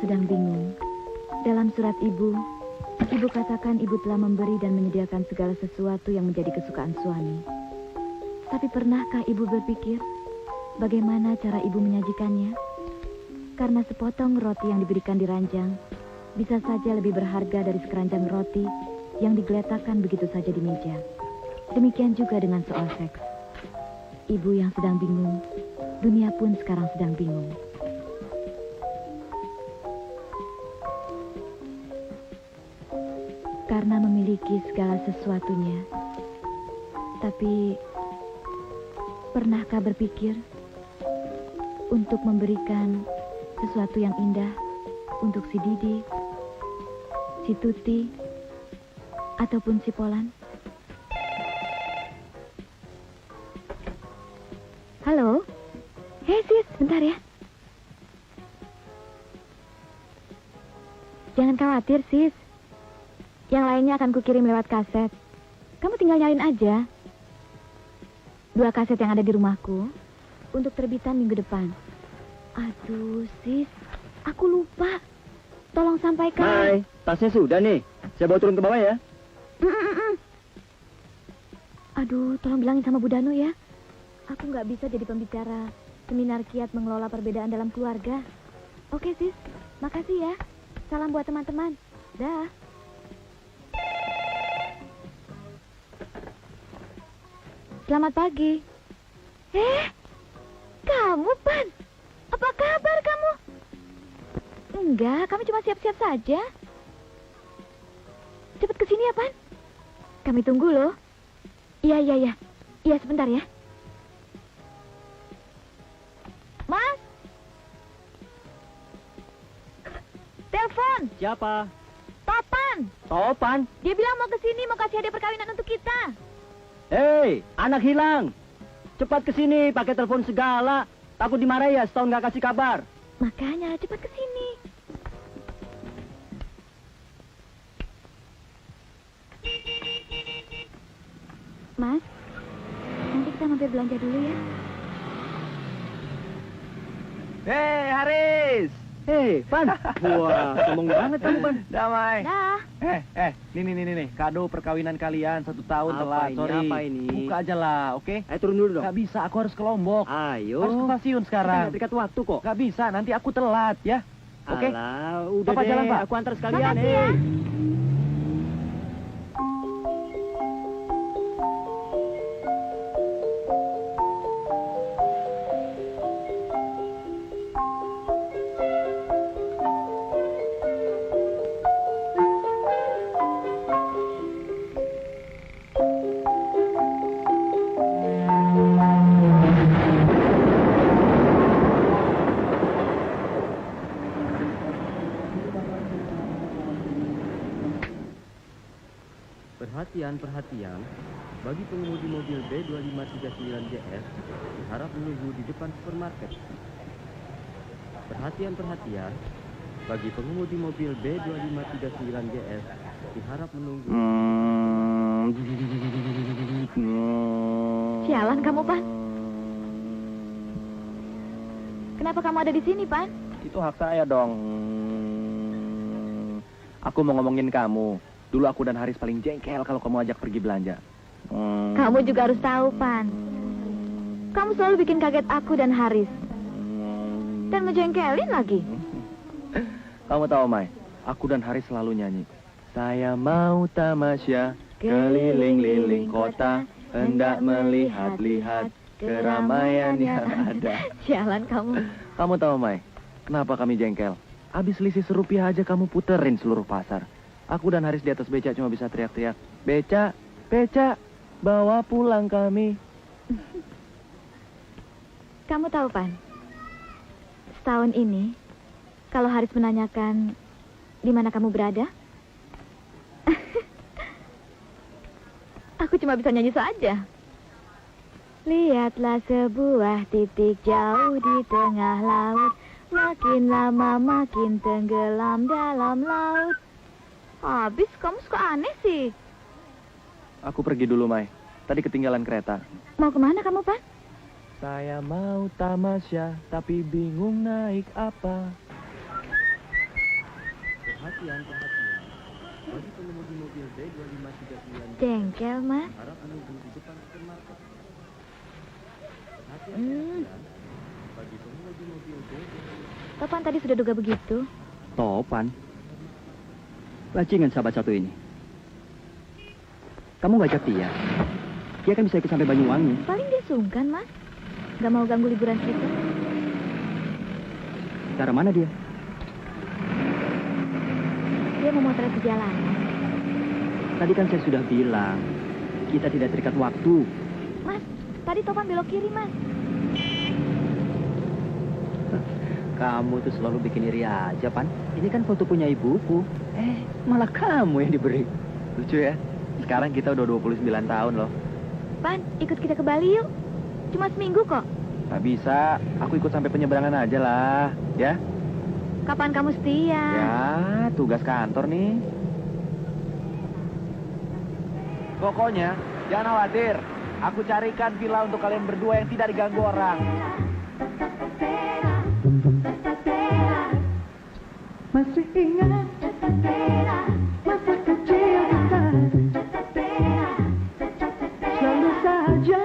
sedang bingung. Dalam surat ibu katakan ibu telah memberi dan menyediakan segala sesuatu yang menjadi kesukaan suami. Tapi pernahkah ibu berpikir bagaimana cara ibu menyajikannya? Karena sepotong roti yang diberikan di ranjang bisa saja lebih berharga dari sekeranjang roti yang digeletakkan begitu saja di meja. Demikian juga dengan soal seks. Ibu yang sedang bingung, dunia pun sekarang sedang bingung. Karena memiliki segala sesuatunya. Tapi, pernahkah berpikir untuk memberikan sesuatu yang indah untuk si Didi, si Tuti, ataupun si Polan? Halo? Hei sis, bentar ya. Jangan khawatir sis. Yang lainnya akan kukirim lewat kaset. Kamu tinggal nyalin aja. 2 kaset yang ada di rumahku untuk terbitan minggu depan. Aduh, sis. Aku lupa. Tolong sampaikan. Hai, tasnya sudah nih. Saya bawa turun ke bawah ya. Aduh, tolong bilangin sama Bu Danu ya. Aku nggak bisa jadi pembicara seminar kiat mengelola perbedaan dalam keluarga. Oke, sis. Makasih ya. Salam buat teman-teman. Dah. Selamat pagi. Kamu, Pan? Apa kabar kamu? Enggak, kami cuma siap-siap saja. Cepat kesini ya, Pan. Kami tunggu loh. Iya. Iya, sebentar ya. Mas? Telepon. Siapa? Topan. Topan? Dia bilang mau kesini, mau kasih hadiah perkawinan untuk kita. Hei, anak hilang. Cepat kesini, pakai telepon segala. Takut dimarahi ya setahun nggak kasih kabar. Makanya, cepat kesini. Mas, nanti kita mampir belanja dulu ya. Hei, Haris. Hei, Pan. Wah, sombong banget kamu, Pan. Damai. Dah. Nih. Kado perkawinan kalian 1 tahun Apa telat. ini, Sorry. apa ini? Buka aja lah, oke? Ayo turun dulu dong. Gak bisa, aku harus ke Lombok. Ayo. Harus ke stasiun Kita sekarang. nggak terikat waktu kok. Gak bisa, nanti aku telat ya. Oke? Alah, udah Papa deh. jalan, Pak. Aku antar sekalian. Makasih ya. Perhatian, bagi pengemudi mobil B2539JS diharap menunggu di depan supermarket. Perhatian, bagi pengemudi mobil B2539JS diharap menunggu. Sialan kamu, Pan. Kenapa kamu ada di sini, Pan? Itu hak saya dong. Aku mau ngomongin kamu. Dulu aku dan Haris paling jengkel kalau kamu ajak pergi belanja. Kamu juga harus tahu, Pan. Kamu selalu bikin kaget aku dan Haris. Dan ngejengkelin lagi. Kamu tahu, Mai, aku dan Haris selalu nyanyi. Saya mau tamasya keliling-liling kota, hendak melihat-lihat keramaian yang ada. Sialan kamu. Kamu tahu, Mai, kenapa kami jengkel? Habis selisih Rp1 aja kamu puterin seluruh pasar. Aku dan Haris di atas beca cuma bisa teriak-teriak. Beca, bawa pulang kami. Kamu tahu, Pan? Setahun ini, kalau Haris menanyakan di mana kamu berada, aku cuma bisa nyanyi saja. Lihatlah sebuah titik jauh di tengah laut, makin lama makin tenggelam dalam laut. Habis kamu suka aneh sih. Aku pergi dulu, Mai. Tadi ketinggalan kereta. Mau kemana kamu, Pan? Saya mau tamasya, tapi bingung naik apa. perhatian. Bagi pengemudi mobil B2539 Jengkel, Mas. harap menunggu di depan supermarket. Perhatian. Bagi pengemudi mobil B2539 Topan tadi sudah duga begitu. Topan. Bajingan sahabat satu ini. Kamu ngajak dia. Dia kan bisa ikut sampai Banyuwangi. Paling dia sungkan, Mas. Gak mau ganggu liburan kita. Cara mana dia? Dia mau motret di jalanan. Tadi kan saya sudah bilang, kita tidak terikat waktu. Mas, tadi Topan belok kiri, Mas. Kamu tuh selalu bikin iri aja, Pan. Ini kan foto punya ibuku. Malah kamu yang diberi. Lucu ya? Sekarang kita udah 29 tahun loh. Pan, ikut kita ke Bali yuk. Cuma seminggu kok. Gak bisa, aku ikut sampai penyeberangan aja lah. Ya? Kapan kamu setia? Ya, tugas kantor nih. Pokoknya, jangan khawatir. Aku carikan villa untuk kalian berdua yang tidak diganggu orang. Masih ingat masa kecil kita, selalu saja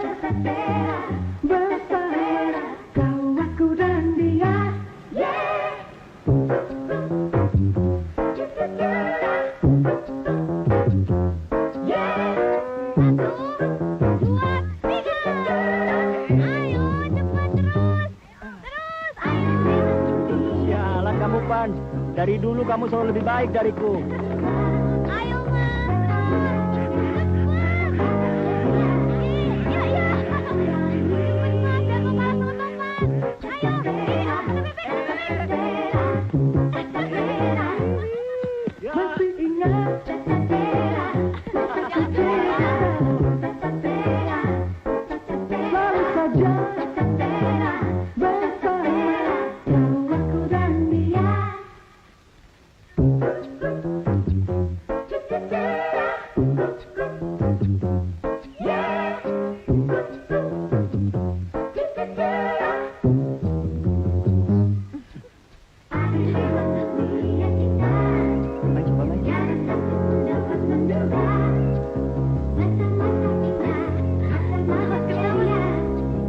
bersama kau, aku dan dia. Sialan kamu, Pan. Dari dulu kamu selalu lebih baik dariku. Ayo, Mas. Masih ingat masa kecil kita, selalu saja bersama kau, aku dan dia.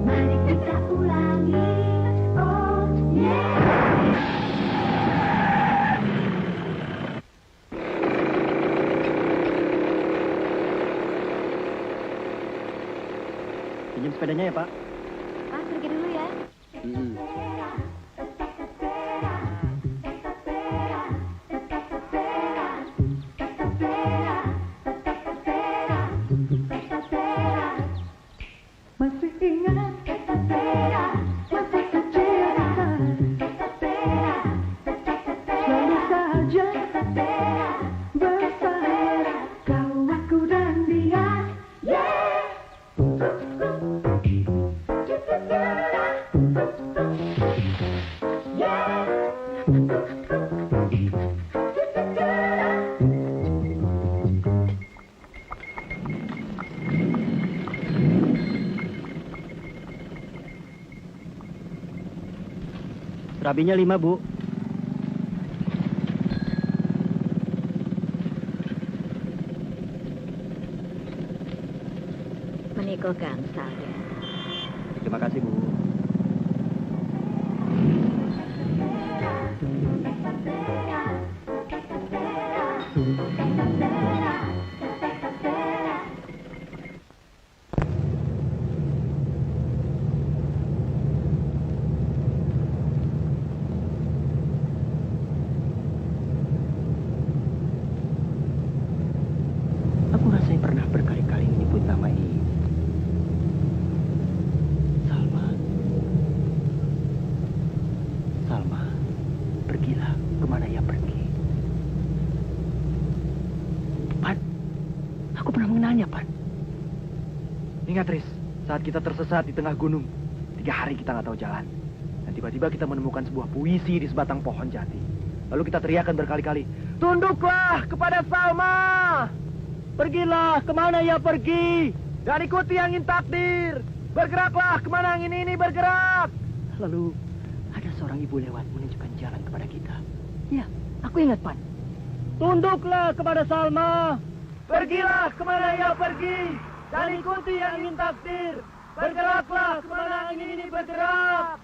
Mari kita ulangi, oh yeah. Pinjam sepedanya ya, Pak. Mas, pergi dulu ya. Masih ingat masa kecil kita, selalu saja bersama kau, aku dan dia. Serabinya 5, Bu. Menikokan saya. Terima kasih, Bu. Aku rasanya pernah berkali-kali menyebut nama ini. Salma. Salma, pergilah kemana ia pergi. Pan, aku pernah mengenalnya, Pan. Ingat, Riz, saat kita tersesat di tengah gunung, 3 hari kita nggak tahu jalan. Dan tiba-tiba kita menemukan sebuah puisi di sebatang pohon jati. Lalu kita teriakkan berkali-kali, "Tunduklah kepada Salma! Pergilah kemana ia pergi, dan ikuti angin takdir. Bergeraklah kemana angin ini bergerak." Lalu ada seorang ibu lewat menunjukkan jalan kepada kita. Ya, aku ingat, Pan. Tunduklah kepada Salma. Pergilah kemana ia pergi, dan ikuti yang ingin takdir. Bergeraklah kemana angin ini bergerak.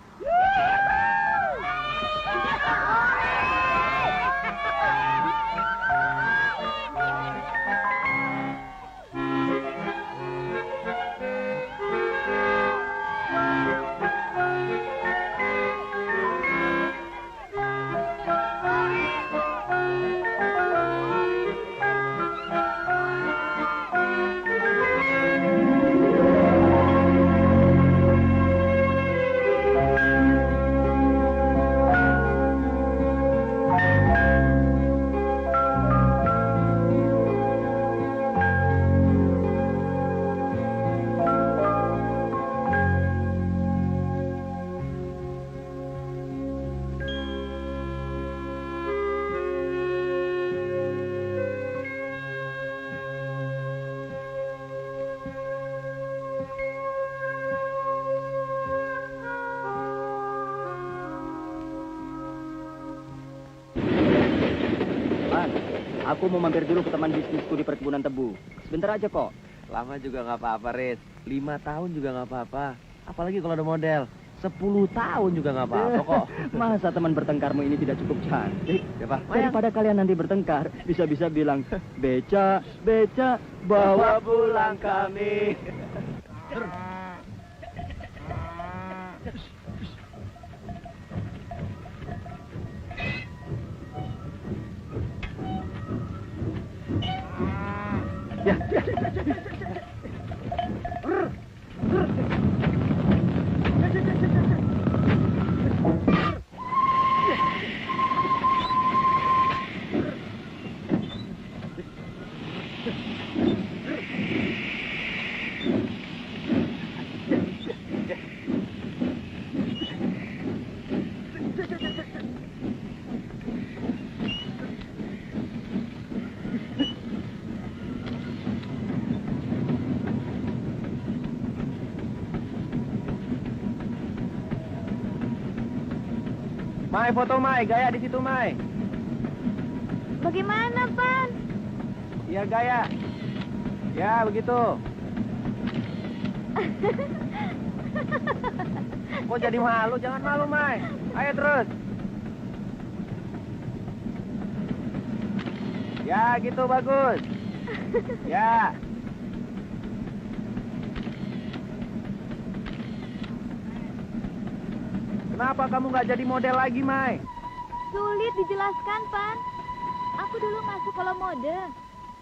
Aku mau mampir dulu ke teman bisnisku di perkebunan tebu. Sebentar aja kok. Lama juga nggak apa-apa, Riz. 5 tahun juga nggak apa-apa. Apalagi kalau ada model. 10 tahun juga nggak apa-apa kok. Masa teman bertengkarmu ini tidak cukup cantik? Siapa? Daripada kalian nanti bertengkar, bisa-bisa bilang, beca, beca, bawa pulang kami. Ya, Mai, foto Mai, gaya di situ Mai. Bagaimana, Pan? Iya gaya. Ya begitu. Kok jadi malu? Jangan malu Mai. Ayo terus. Ya gitu bagus. Ya. Kenapa kamu nggak jadi model lagi, Mai? Sulit dijelaskan, Pan. Aku dulu masuk kolom mode.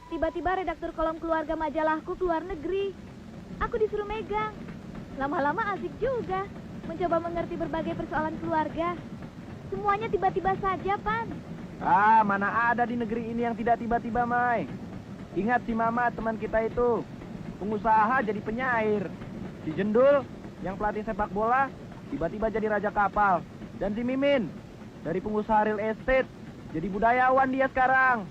Tiba-tiba redaktur kolom keluarga majalahku keluar negeri. Aku disuruh megang. Lama-lama asik juga. Mencoba mengerti berbagai persoalan keluarga. Semuanya tiba-tiba saja, Pan. Ah, mana ada di negeri ini yang tidak tiba-tiba, Mai. Ingat si Mama, teman kita itu. Pengusaha jadi penyair. Si Jendul, yang pelatih sepak bola, tiba-tiba jadi raja kapal. Dan si Mimin, dari pengusaha real estate, jadi budayawan dia sekarang.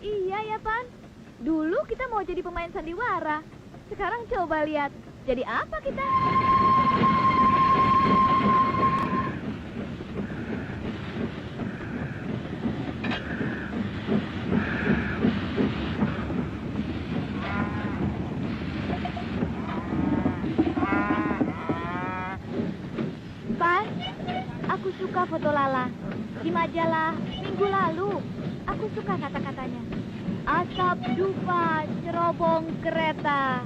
Iya ya, Pan. Dulu kita mau jadi pemain sandiwara. Sekarang coba lihat, jadi apa kita? Pan, aku suka foto Lala di majalah minggu lalu. Aku suka kata-katanya. Asap dupa cerobong kereta.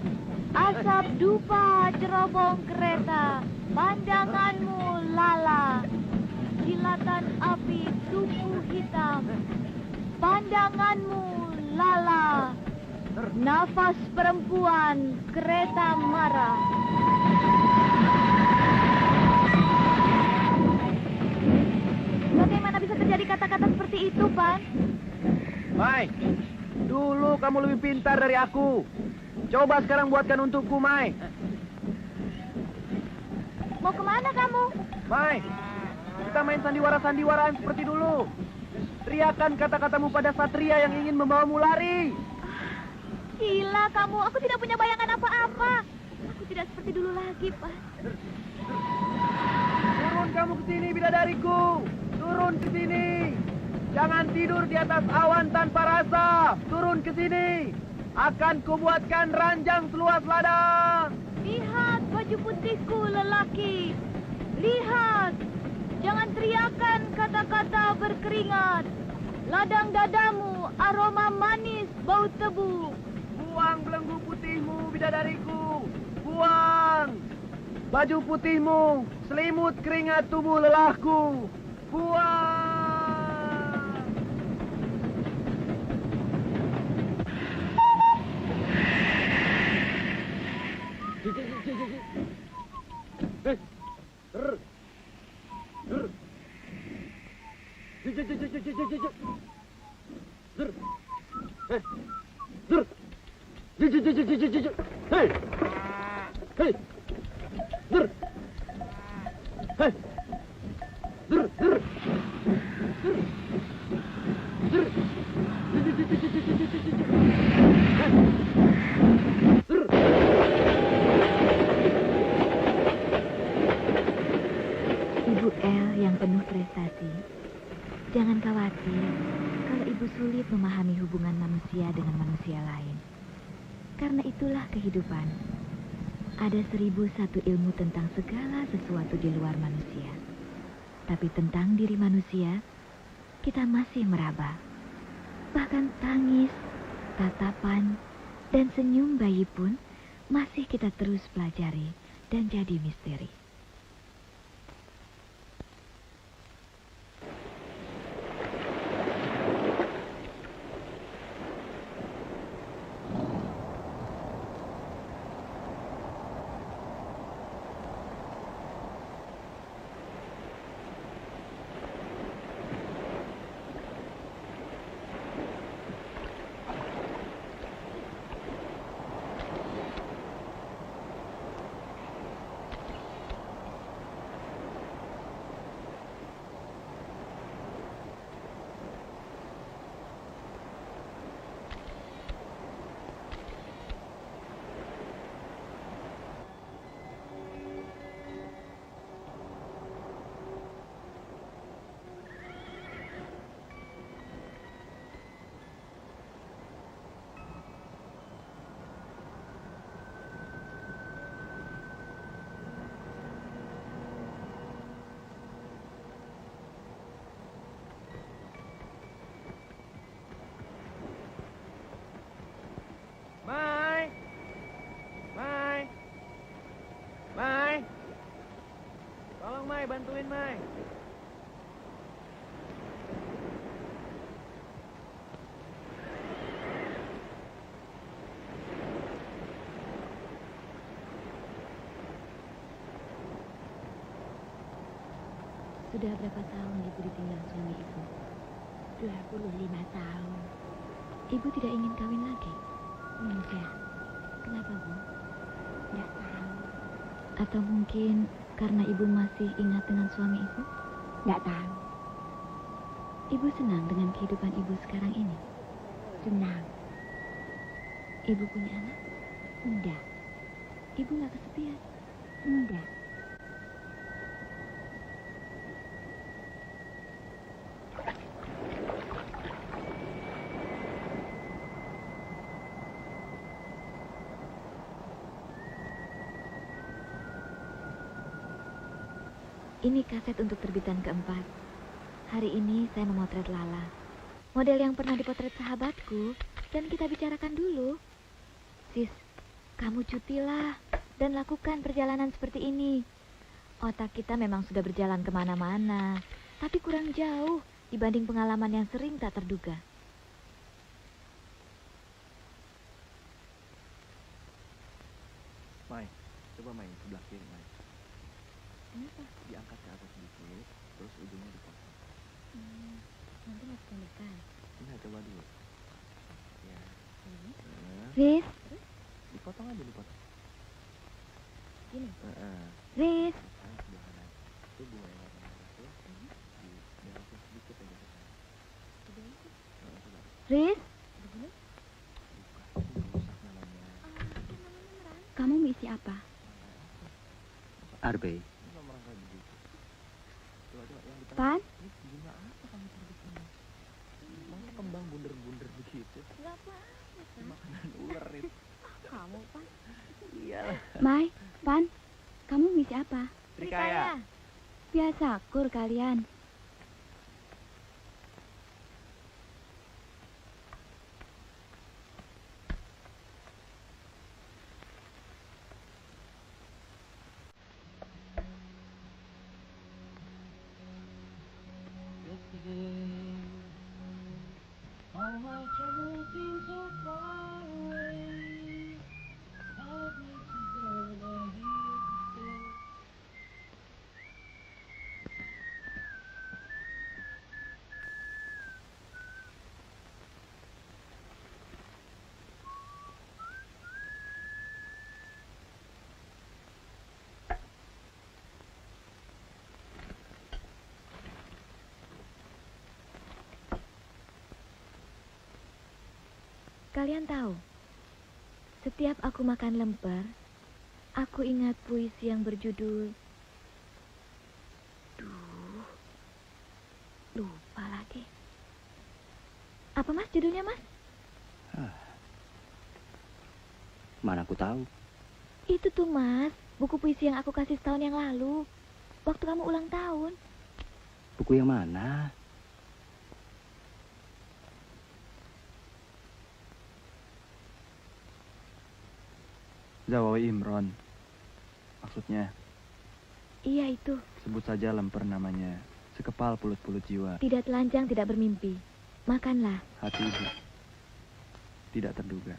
Asap dupa cerobong kereta. Pandanganmu Lala. Kilatan api tubuh hitam. Pandanganmu Lala. Nafas perempuan kereta marah. Bagaimana bisa terjadi kata-kata seperti itu, Pan? Mai, dulu kamu lebih pintar dari aku. Coba sekarang buatkan untukku, Mai. Mau kemana kamu? Mai, kita main sandiwara-sandiwaraan seperti dulu. Teriakan kata-katamu pada satria yang ingin membawamu lari. Gila kamu, aku tidak punya bayangan apa-apa. Aku tidak seperti dulu lagi, Pan. Turun kamu ke sini, bidadariku. Turun ke sini. Jangan tidur di atas awan tanpa rasa. Turun ke sini. Akan kubuatkan ranjang seluas ladang. Lihat baju putihku, lelaki. Lihat. Jangan teriakan kata-kata berkeringat. Ladang dadamu, aroma manis, bau tebu. Buang belenggu putihmu, bidadariku. Buang. Baju putihmu, selimut keringat tubuh lelahku. Buang. Ibu El yang penuh prestasi. Jangan khawatir kalau ibu sulit memahami hubungan manusia dengan manusia lain. Karena itulah kehidupan. Ada 1001 ilmu tentang segala sesuatu di luar manusia. Tapi tentang diri manusia, kita masih meraba. Bahkan tangis, tatapan, dan senyum bayi pun masih kita terus pelajari dan jadi misteri. Mai. Tolong Mai, bantuin Mai. Sudah berapa tahun ibu ditinggal suami ibu? 25 tahun. Ibu tidak ingin kawin lagi? Enggak, Kenapa, Bu? enggak tahu. Atau mungkin karena ibu masih ingat dengan suami ibu? Enggak tahu. Ibu senang dengan kehidupan ibu sekarang ini? Senang. Ibu punya anak? Enggak, Ibu nggak kesepian? enggak. Ini kaset untuk terbitan keempat. Hari ini saya memotret Lala. Model yang pernah dipotret sahabatku. Dan kita bicarakan dulu. Sis, kamu cutilah. Dan lakukan perjalanan seperti ini. Otak kita memang sudah berjalan kemana-mana. Tapi kurang jauh dibanding pengalaman yang sering tak terduga. Mai, coba Mai, sebelah kiri Mai. Kenapa? Diangkat ke atas sedikit, terus ujungnya dipotong. Nanti mau pendekkan. Ini coba dulu. Ya. Riz, Dipotong aja, dipotong. gini. Heeh. Riz, Sekarang sebelah kanan. Itu bunga yang warna merah tuh. Dibelokin sedikit aja ke sana. Coba. Riz. Buka. Itu rusak namanya. Kamu mau isi apa? Arbe. Ini nomor kayak begitu. Coba yang di tengah. Pan? Ini bunga apa kamu taruh di sini? lucu. Nggak apa-apa. Makanan ular itu. Kamu, Pan. Iya. Mai, Pan, kamu misi apa? Trikaya. Biasa kur kalian. Kalian tahu, setiap aku makan lemper, aku ingat puisi yang berjudul... Duh, lupa lagi. Apa Mas judulnya, Mas? Mana aku tahu. Itu tuh, Mas, buku puisi yang aku kasih setahun yang lalu, waktu kamu ulang tahun. Buku yang mana? Zawawi Imron. Maksudnya, Iya itu, sebut saja lemper namanya. Sekepal pulut-pulut jiwa. tidak telanjang, tidak bermimpi. Makanlah. Hati ibu. Tidak terduga.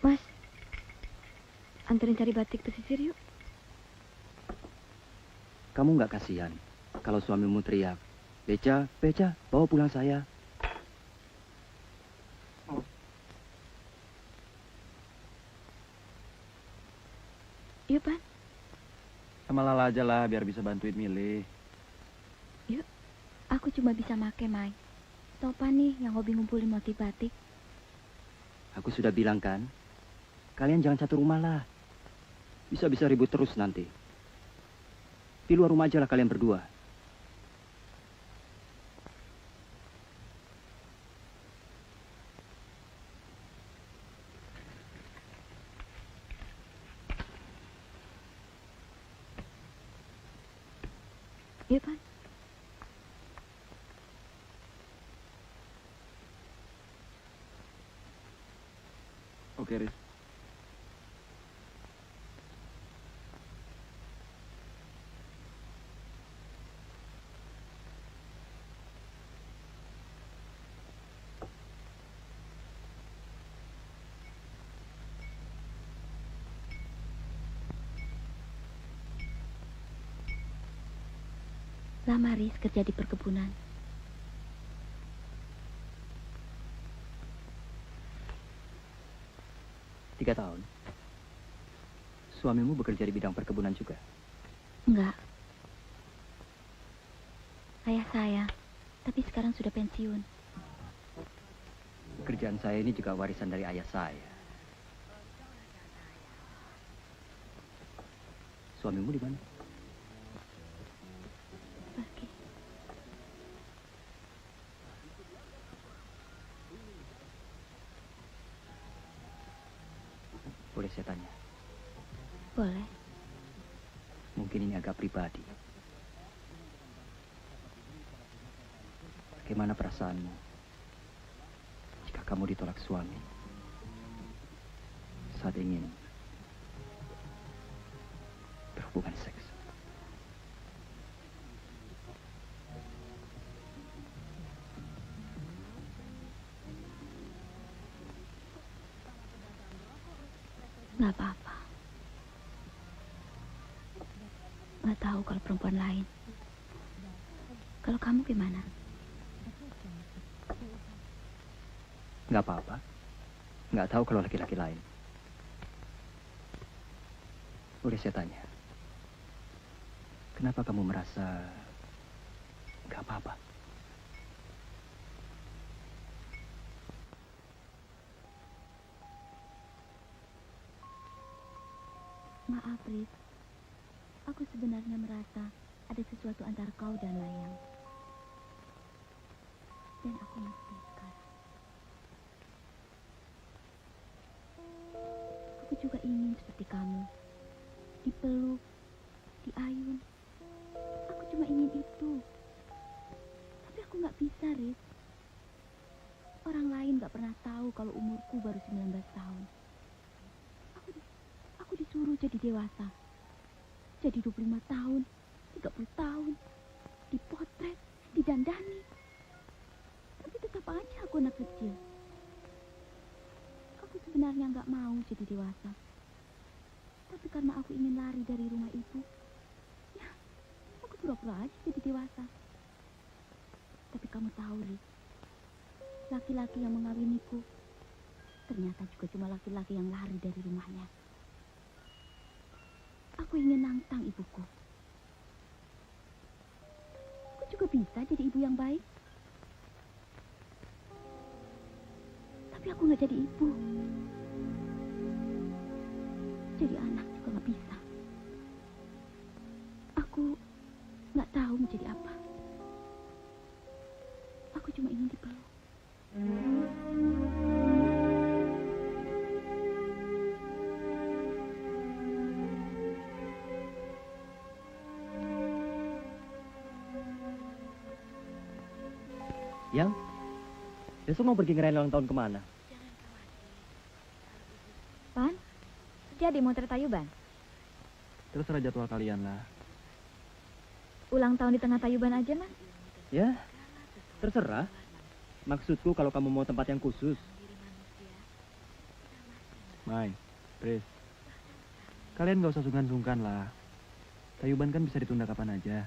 Mas, anterin cari batik pesisir yuk. Kamu nggak kasihan kalau suamimu teriak, Beca, Beca, bawa pulang saya. Yuk, Pan. Sama Lala aja lah biar bisa bantuin milih. Yuk, aku cuma bisa make, Mai. Topan nih yang hobi ngumpulin motif batik. Aku sudah bilang kan, kalian jangan satu rumah lah. Bisa-bisa ribut terus nanti. Di luar rumah aja lah kalian berdua. Yuk, Pan. Oke, Riz. Lama Riz kerja di perkebunan. Tiga tahun. Suamimu bekerja di bidang perkebunan juga. Enggak. Ayah saya, tapi sekarang sudah pensiun. Pekerjaan saya ini juga warisan dari ayah saya. Suamimu di mana? Pergi. Boleh saya tanya? Boleh. Mungkin ini agak pribadi. Bagaimana perasaanmu jika kamu ditolak suami saat ingin berhubungan seks? Nggak apa-apa. Nggak tahu kalau perempuan lain. Kalau kamu gimana? Nggak apa-apa. Nggak tahu kalau laki-laki lain. Boleh saya tanya? Kenapa kamu merasa nggak apa-apa? Maaf, Riz. Aku sebenarnya merasa ada sesuatu antara kau dan Mayang. Dan aku ngerti sekarang. Aku juga ingin seperti kamu. Dipeluk, diayun. Aku cuma ingin itu. Tapi aku nggak bisa, Riz. Orang lain nggak pernah tahu kalau umurku baru 19 tahun. Aku disuruh jadi dewasa. Jadi 25 tahun, 30 tahun. Dipotret, didandani. Tapi tetap aja aku anak kecil. Aku sebenarnya nggak mau jadi dewasa. Tapi karena aku ingin lari dari rumah ibu, ya, aku pura-pura aja jadi dewasa. Tapi kamu tahu, Riz, laki-laki yang mengawiniku ternyata juga cuma laki-laki yang lari dari rumahnya. Aku ingin nantang ibuku. Aku juga bisa jadi ibu yang baik. Tapi aku nggak jadi ibu. Jadi anak juga nggak bisa. Aku nggak tahu menjadi apa. Aku cuma ingin dipeluk. Yang? Besok mau pergi ngerayain ulang tahun kemana? Pan, jadi mau Tayuban? Terserah jadwal kalian lah. Ulang tahun di tengah Tayuban aja, Mas? Ya, terserah. Maksudku kalau kamu mau tempat yang khusus. Mai, Pris. Kalian gak usah sungkan-sungkan lah. Tayuban kan bisa ditunda kapan aja.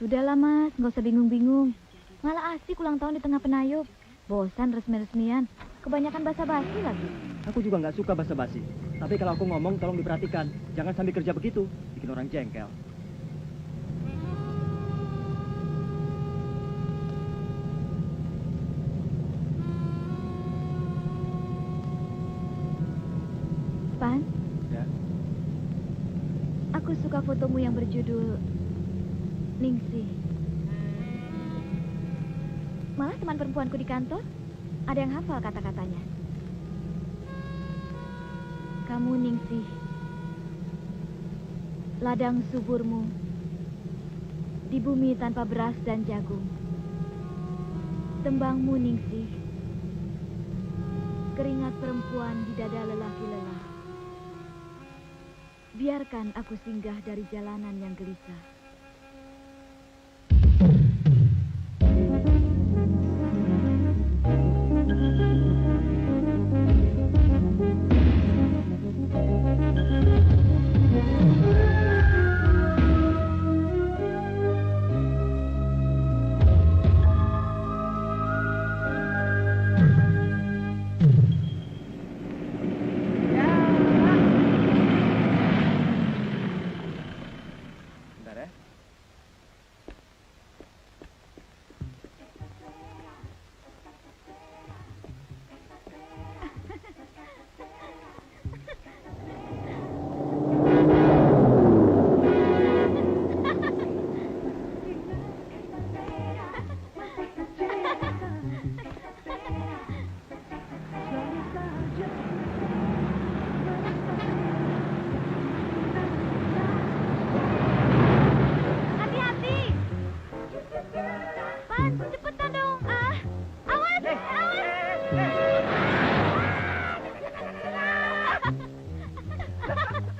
Sudahlah, Mas, nggak usah bingung-bingung. Malah asik ulang tahun di tengah penayub. Bosan resmi-resmian. Kebanyakan basa-basi lagi. Aku juga nggak suka basa-basi. Tapi kalau aku ngomong tolong diperhatikan. Jangan sambil kerja begitu. Bikin orang jengkel. Pan, Ya. aku suka fotomu yang berjudul Ningsih. Malah teman perempuanku di kantor ada yang hafal kata-katanya. Kamu Ningsih, ladang suburmu di bumi tanpa beras dan jagung. Tembangmu Ningsih, keringat perempuan di dada lelaki lelah. Biarkan aku singgah dari jalanan yang gelisah. Bentar ya. Hati-hati! Pan, cepetan dong! Awas!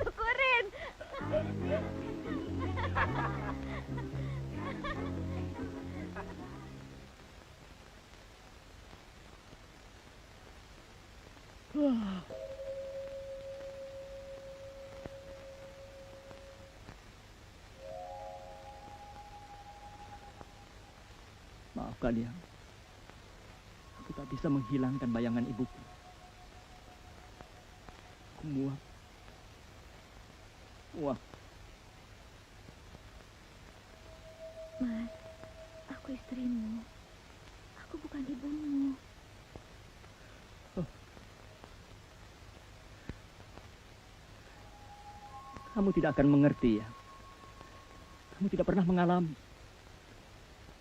Syukurin! Maafkan Yang. Aku tak bisa menghilangkan bayangan ibuku. Aku muak. Muak. Mas, aku istrimu. Aku bukan ibumu. Kamu tidak akan mengerti ya. Kamu tidak pernah mengalami.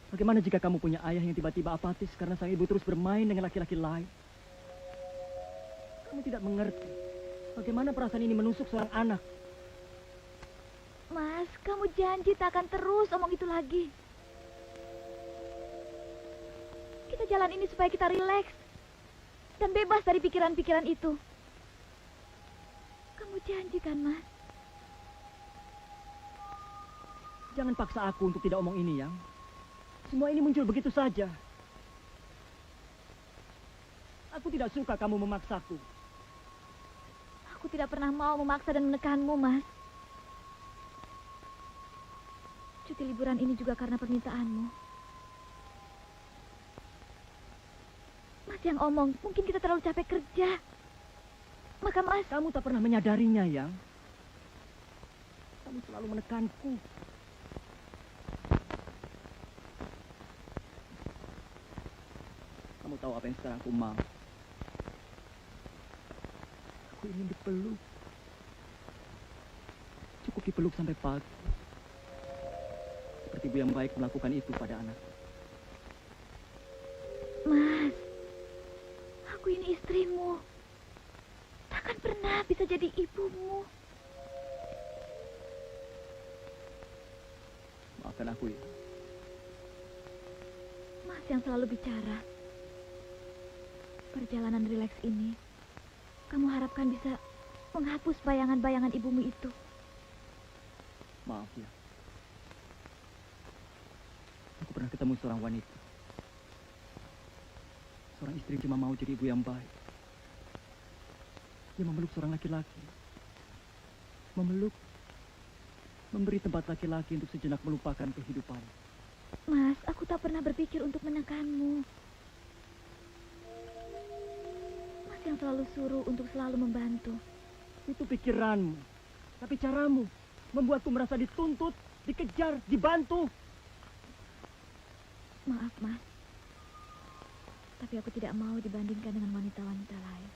Bagaimana jika kamu punya ayah yang tiba-tiba apatis karena sang ibu terus bermain dengan laki-laki lain? Kamu tidak mengerti bagaimana perasaan ini menusuk seorang anak. Mas, kamu janji tak akan terus omong itu lagi. Kita jalan ini supaya kita rileks dan bebas dari pikiran-pikiran itu. Kamu janji kan, Mas? Jangan paksa aku untuk tidak omong ini, Yang. Semua ini muncul begitu saja. Aku tidak suka kamu memaksaku. Aku tidak pernah mau memaksa dan menekanmu, Mas. Cuti liburan ini juga karena permintaanmu. Mas yang omong, mungkin kita terlalu capek kerja. Maka Mas... Kamu tak pernah menyadarinya, Yang. Kamu selalu menekanku. Kamu tahu apa yang sekarang aku mau? Aku ingin dipeluk. Cukup dipeluk sampai pagi. Seperti ibu yang baik melakukan itu pada anak. Mas, aku ini istrimu. Takkan pernah bisa jadi ibumu. Maafkan aku ya. Mas yang selalu bicara. Perjalanan rileks ini, kamu harapkan bisa menghapus bayangan-bayangan ibumu itu. Maaf ya. Aku pernah ketemu seorang wanita. Seorang istri cuma mau jadi ibu yang baik. Dia memeluk seorang laki-laki. Memeluk. Memberi tempat laki-laki untuk sejenak melupakan kehidupan. Mas, aku tak pernah berpikir untuk menekanmu. Mas yang selalu suruh untuk selalu membantu. Itu pikiranmu. Tapi caramu membuatku merasa dituntut, dikejar, dibantu. Maaf, Mas. Tapi aku tidak mau dibandingkan dengan wanita-wanita lain.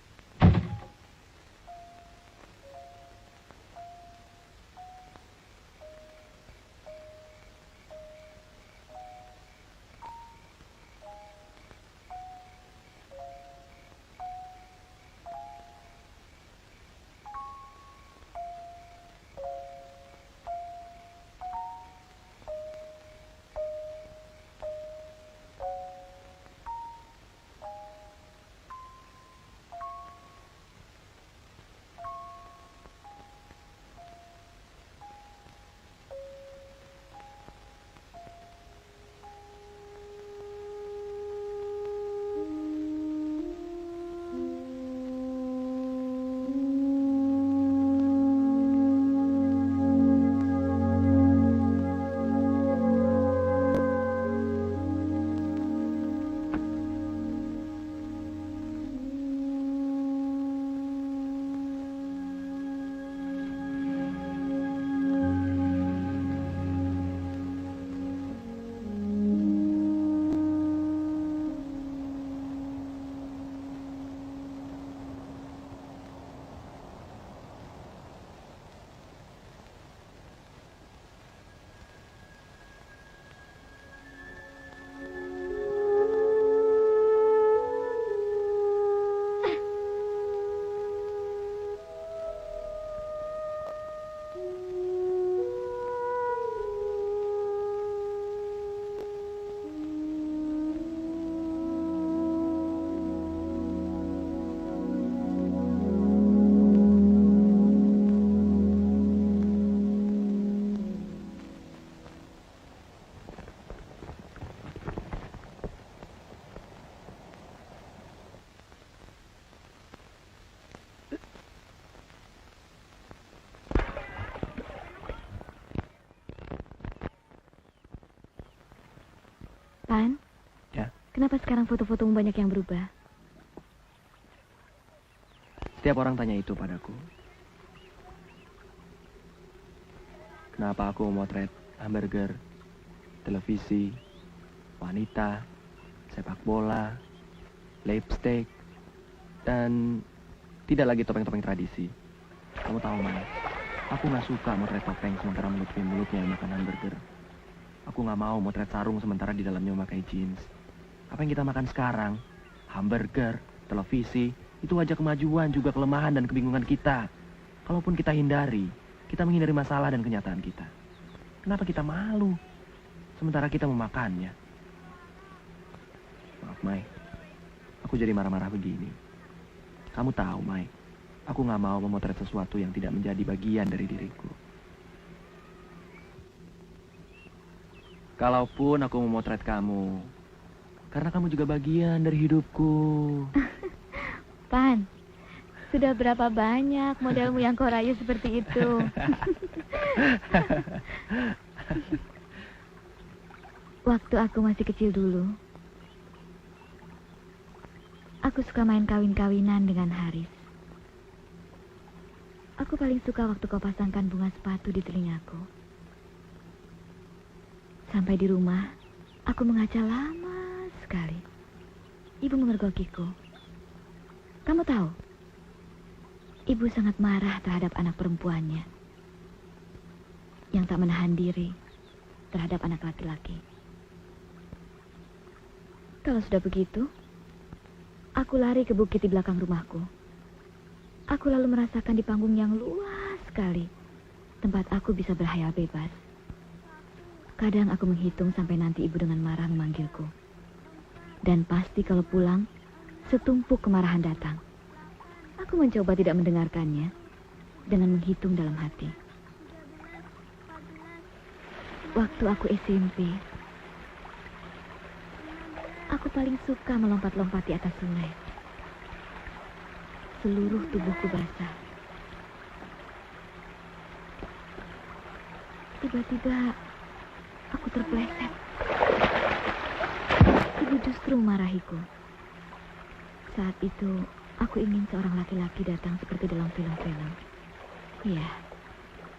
Pan? Ya. Kenapa sekarang foto-fotomu banyak yang berubah? Setiap orang tanya itu padaku. Kenapa aku memotret hamburger, televisi, wanita, sepak bola, lipstick, dan tidak lagi topeng-topeng tradisi. Kamu tahu, Man? Aku nggak suka motret topeng sementara menutupi mulutnya yang makan hamburger. Aku nggak mau motret sarung sementara di dalamnya memakai jeans. Apa yang kita makan sekarang? Hamburger, televisi, itu wajah kemajuan juga kelemahan dan kebingungan kita. Kalaupun kita hindari, kita menghindari masalah dan kenyataan kita. Kenapa kita malu? Sementara kita memakannya. Maaf, Mai. Aku jadi marah-marah begini. Kamu tahu, Mai, aku nggak mau memotret sesuatu yang tidak menjadi bagian dari diriku. Kalaupun aku memotret kamu, karena kamu juga bagian dari hidupku. Pan, sudah berapa banyak modelmu yang kau rayu seperti itu? Waktu aku masih kecil dulu, aku suka main kawin-kawinan dengan Haris. Aku paling suka waktu kau pasangkan bunga sepatu di telingaku. Sampai di rumah, aku mengaca lama sekali. Ibu memergokiku. Kamu tahu, ibu sangat marah terhadap anak perempuannya yang tak menahan diri terhadap anak laki-laki. Kalau sudah begitu, aku lari ke bukit di belakang rumahku. Aku lalu merasakan di panggung yang luas sekali tempat aku bisa berhayal bebas. Kadang aku menghitung sampai nanti ibu dengan marah memanggilku. Dan pasti kalau pulang, setumpuk kemarahan datang. Aku mencoba tidak mendengarkannya dengan menghitung dalam hati. Waktu aku SMP, aku paling suka melompat-lompat di atas sungai. Seluruh tubuhku basah. Tiba-tiba aku terpeleset. Ibu justru memarahiku. Saat itu, aku ingin seorang laki-laki datang seperti dalam film-film. Iya,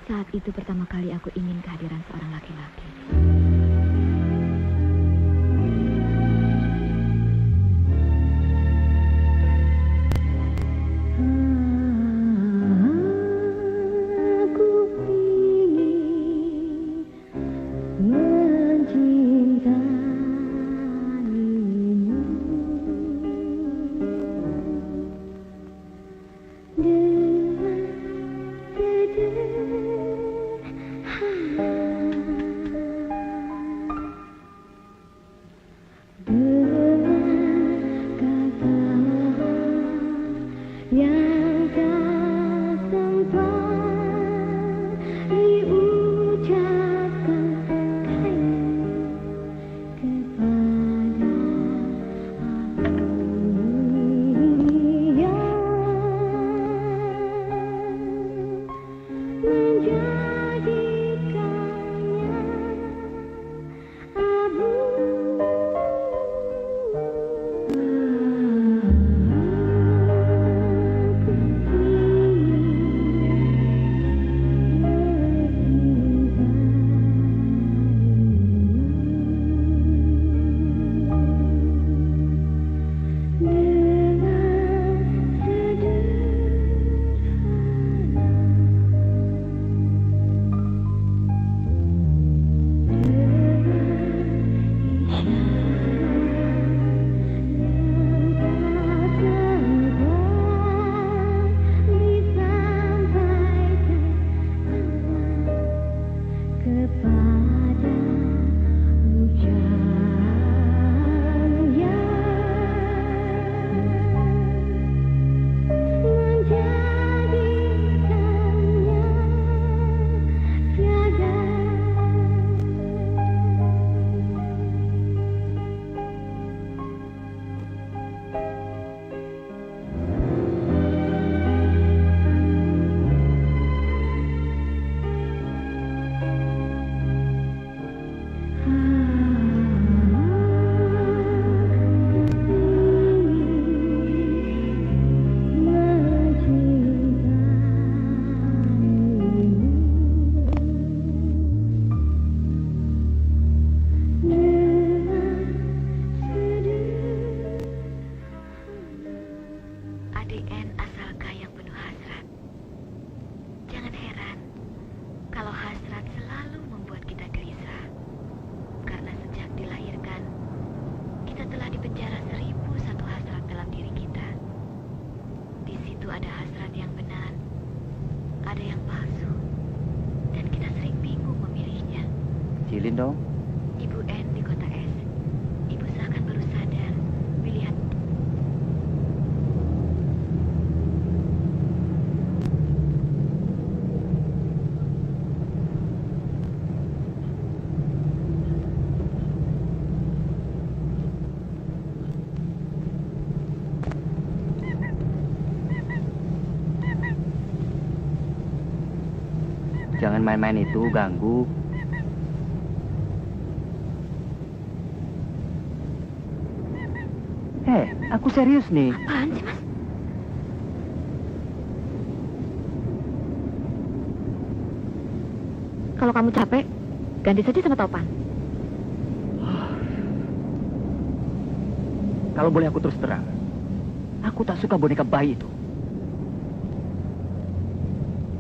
saat itu pertama kali aku ingin kehadiran seorang laki-laki. kecilin dong. Ibu N di kota S. Ibu seakan baru sadar. Melihat Jangan main-main itu, ganggu. Aku serius nih. apaan sih, Mas? Kalau kamu capek, ganti saja sama Topan. Kalau boleh aku terus terang, aku tak suka boneka bayi itu.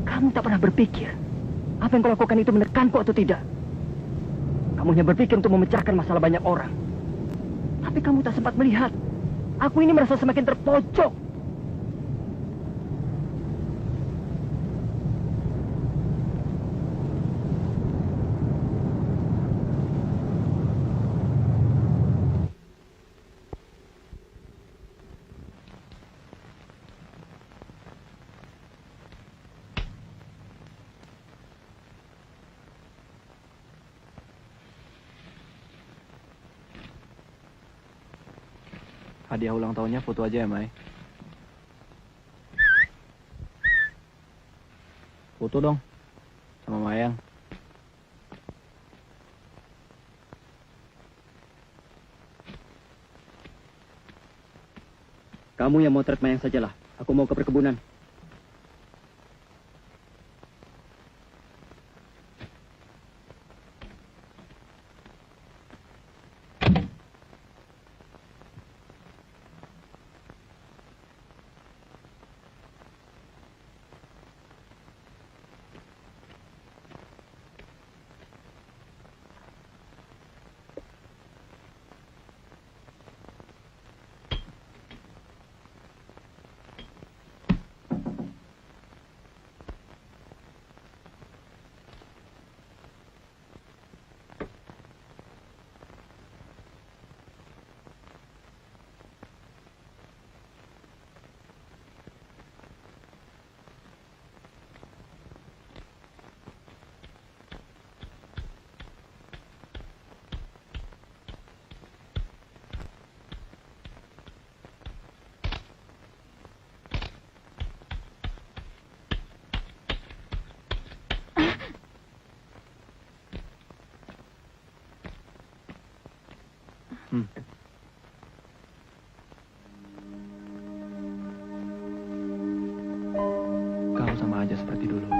Kamu tak pernah berpikir apa yang kau lakukan itu menekanku atau tidak. Kamu hanya berpikir untuk memecahkan masalah banyak orang. Tapi kamu tak sempat melihat, aku ini merasa semakin terpojok. Hadiah ulang tahunnya foto aja ya, Mai. Foto dong, sama Mayang. Kamu yang motret Mayang sajalah. Aku mau ke perkebunan. Kau sama aja seperti dulu.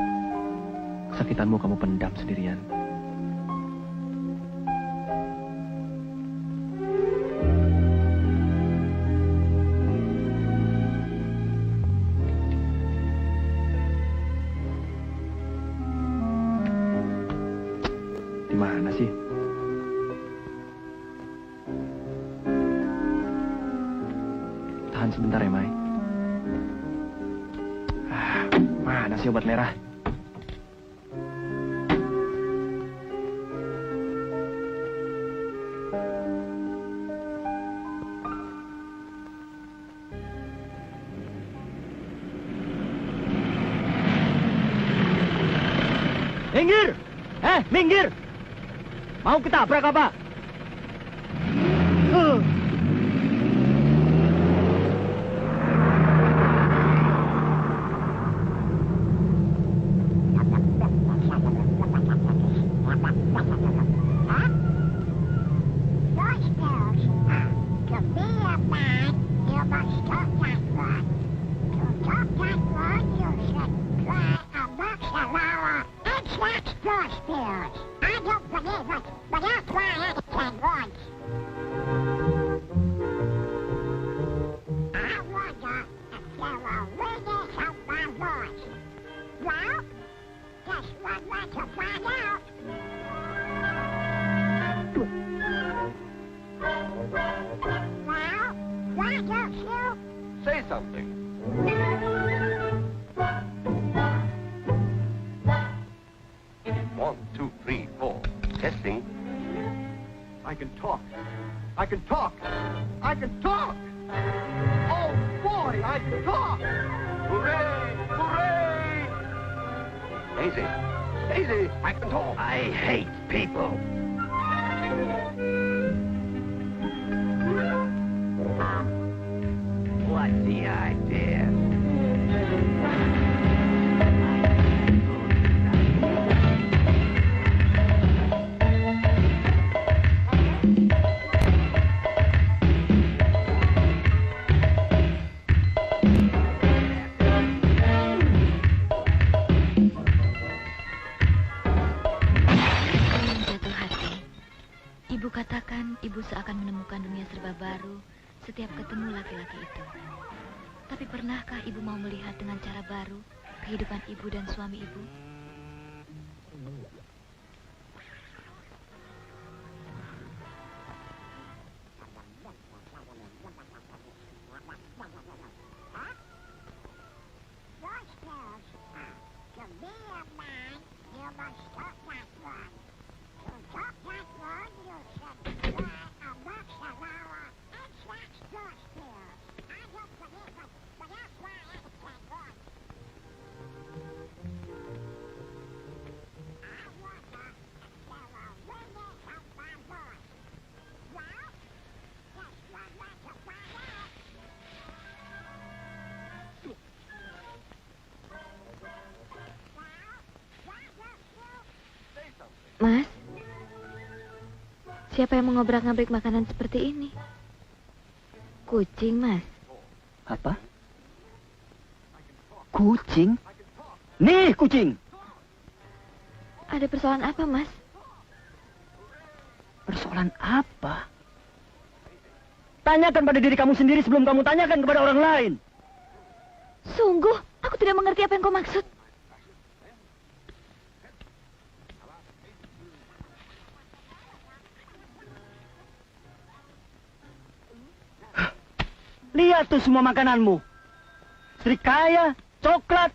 Kesakitanmu kamu pendam sendirian. Di mana sih? Tahan sebentar ya, Mai. Mana sih obat merah? Minggir! Minggir! Mau ketabrak apa? Say something. 1, 2, 3, 4. Testing. can talk. I can talk. I can talk. Oh boy, I can talk. Hooray! Hooray! Daisy, Daisy, I can talk. I hate people. What's the idea? Jatuh hati. Ibu katakan ibu seakan menemukan dunia serba baru setiap ketemu laki-laki itu. Tapi pernahkah ibu mau melihat dengan cara baru kehidupan ibu dan suami ibu? Mas, siapa yang mengobrak-ngabrik makanan seperti ini? Kucing, Mas. Apa? Kucing? Nih, kucing! Ada persoalan apa, Mas? Persoalan apa? Tanyakan pada diri kamu sendiri sebelum kamu tanyakan kepada orang lain. Sungguh, aku tidak mengerti apa yang kau maksud. Lihat tuh semua makananmu. Srikaya, coklat.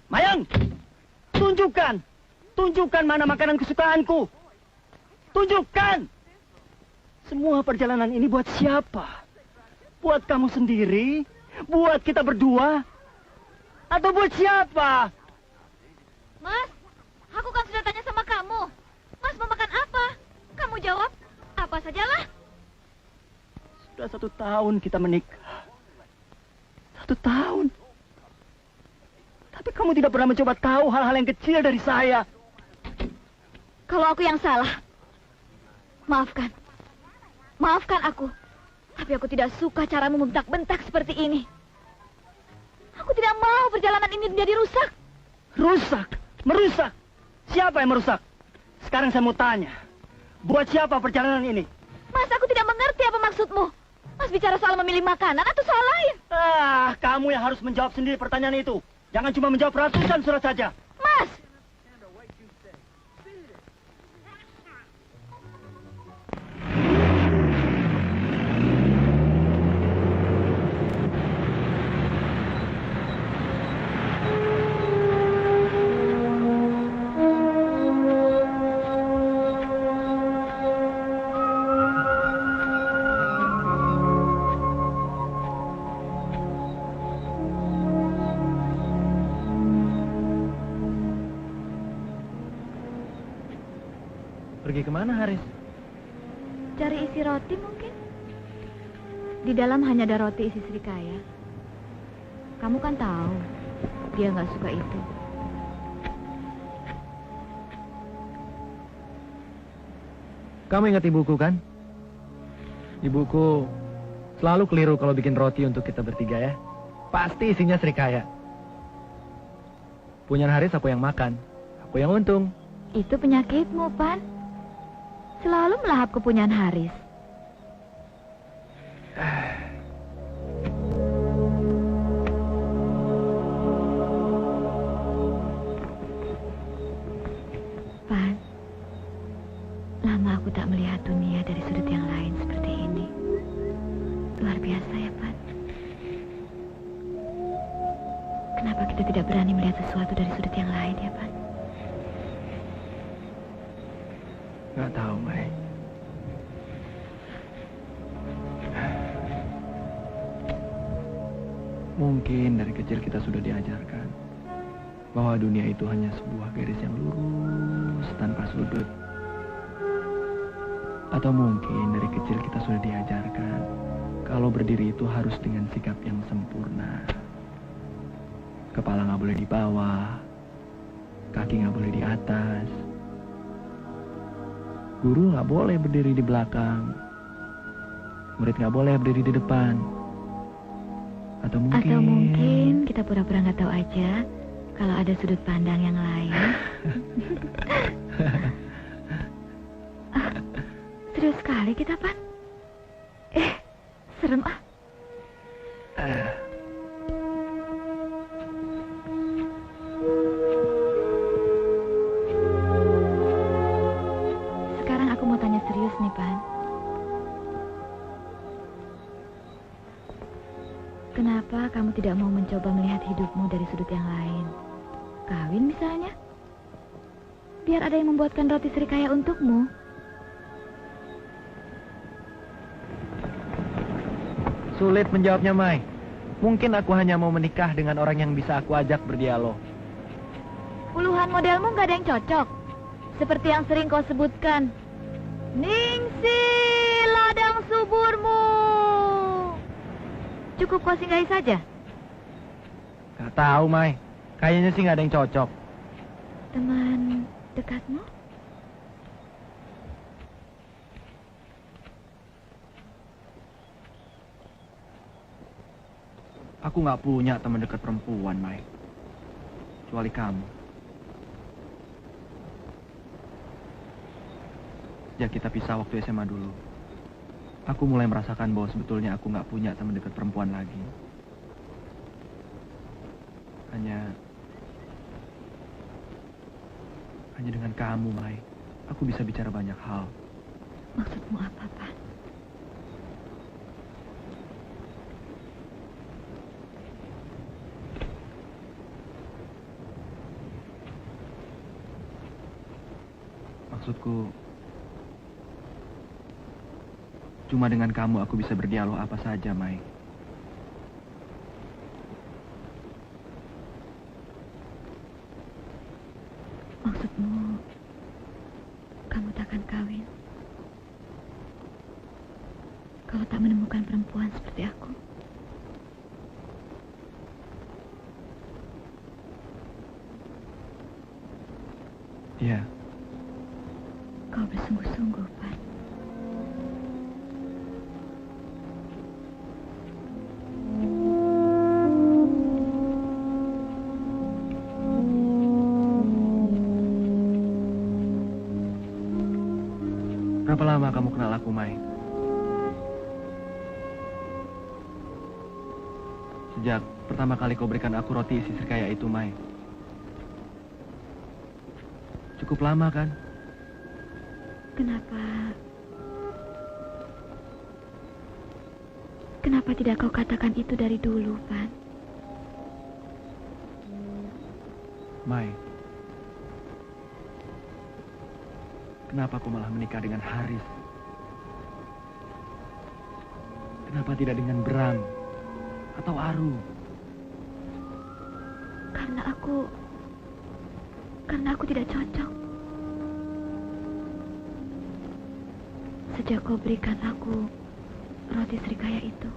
Mayang, tunjukkan. Tunjukkan mana makanan kesukaanku. Tunjukkan. Semua perjalanan ini buat siapa? Buat kamu sendiri? Buat kita berdua? Atau buat siapa? Mas, aku kan sudah tanya sama kamu. Mas mau makan apa? Kamu jawab, apa sajalah. Sudah 1 tahun kita menikah. 1 tahun. Tapi kamu tidak pernah mencoba tahu hal-hal yang kecil dari saya. Kalau aku yang salah, maafkan. Maafkan aku. Tapi aku tidak suka caramu membentak-bentak seperti ini. Aku tidak mau perjalanan ini menjadi rusak. Rusak? Merusak? Siapa yang merusak? Sekarang saya mau tanya. Buat siapa perjalanan ini? Mas, aku tidak mengerti apa maksudmu. Mas bicara soal memilih makanan atau soal lain? Kamu yang harus menjawab sendiri pertanyaan itu. Jangan cuma menjawab ratusan surat saja. Mas! Pergi kemana, Haris? Cari isi roti mungkin? Di dalam hanya ada roti isi srikaya. Kamu kan tahu, dia nggak suka itu. Kamu ingat ibuku kan? Ibuku selalu keliru kalau bikin roti untuk kita bertiga ya. Pasti isinya srikaya. Punya Haris aku yang makan, aku yang untung. Itu penyakitmu, Pan. Selalu melahap kepunyaan Haris. Pan, lama aku tak melihat dunia dari sudut yang lain seperti ini. Luar biasa ya, Pan. Kenapa kita tidak berani melihat sesuatu dari sudut yang lain ya, Pan? Nggak tahu, Mai. Mungkin dari kecil kita sudah diajarkan bahwa dunia itu hanya sebuah garis yang lurus tanpa sudut. Atau mungkin dari kecil kita sudah diajarkan kalau berdiri itu harus dengan sikap yang sempurna. Kepala nggak boleh di bawah, kaki nggak boleh di atas. Guru nggak boleh berdiri di belakang, murid nggak boleh berdiri di depan. Atau mungkin kita pura-pura nggak tahu aja kalau ada sudut pandang yang lain. Serius sekali kita, Pan. Serem ah. Sekarang aku mau tanya serius nih, Pan. Kenapa kamu tidak mau mencoba melihat hidupmu dari sudut yang lain? Kawin misalnya? Biar ada yang membuatkan roti serikaya untukmu. Sulit menjawabnya, Mai. Mungkin aku hanya mau menikah dengan orang yang bisa aku ajak berdialog. Puluhan modelmu nggak ada yang cocok. Seperti yang sering kau sebutkan. Ningsi ladang suburmu. Cukup kau singgahi saja. Gak tahu, Mai. Kayaknya sih nggak ada yang cocok. Teman dekatmu? Aku nggak punya teman dekat perempuan, Mai. Kecuali kamu. Sejak kita pisah waktu SMA dulu, aku mulai merasakan bahwa sebetulnya aku nggak punya teman dekat perempuan lagi. Hanya dengan kamu, Mai, aku bisa bicara banyak hal. Maksudmu apa, Pan? Maksudku, cuma dengan kamu aku bisa berdialog apa saja, Mai. Maksudmu, kamu takkan kawin kalau tak menemukan perempuan seperti aku? Iya. Kau bersungguh-sungguh, Pan. Berapa lama kamu kenal aku, Mai? Sejak pertama kali kau berikan aku roti isi serikaya itu, Mai. Cukup lama, kan? Kenapa tidak kau katakan itu dari dulu, Pan? Mai, kenapa kau malah menikah dengan Haris? Kenapa tidak dengan Bram atau Aru? Karena aku tidak cocok. Sejak kau berikan aku roti serikaya itu,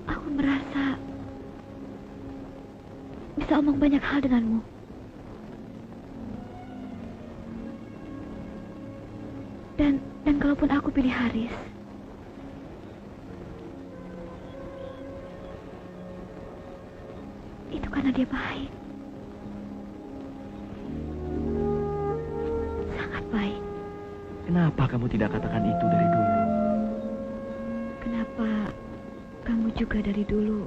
aku merasa bisa omong banyak hal denganmu. Dan kalaupun aku pilih Haris, itu karena dia baik. Sangat baik. Kenapa kamu tidak katakan itu dari dulu? Kenapa kamu juga dari dulu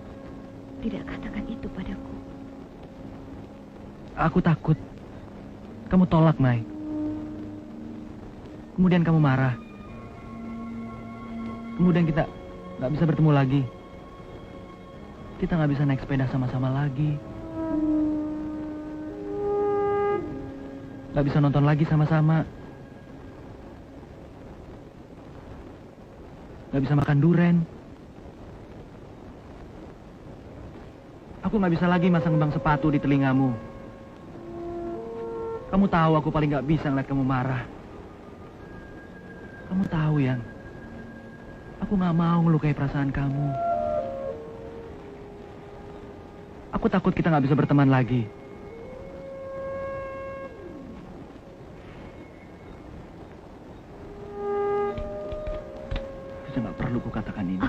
tidak katakan itu padaku? Aku takut. Kamu tolak, Mai. Kemudian kamu marah. Kemudian kita nggak bisa bertemu lagi. Kita nggak bisa naik sepeda sama-sama lagi. Nggak bisa nonton lagi sama-sama. Nggak bisa makan duren. Aku nggak bisa lagi masang kembang sepatu di telingamu. Kamu tahu aku paling nggak bisa ngeliat kamu marah. Kamu tahu, Yang. Aku nggak mau ngelukai perasaan kamu. Aku takut kita nggak bisa berteman lagi. Bisa nggak perlu kukatakan ini.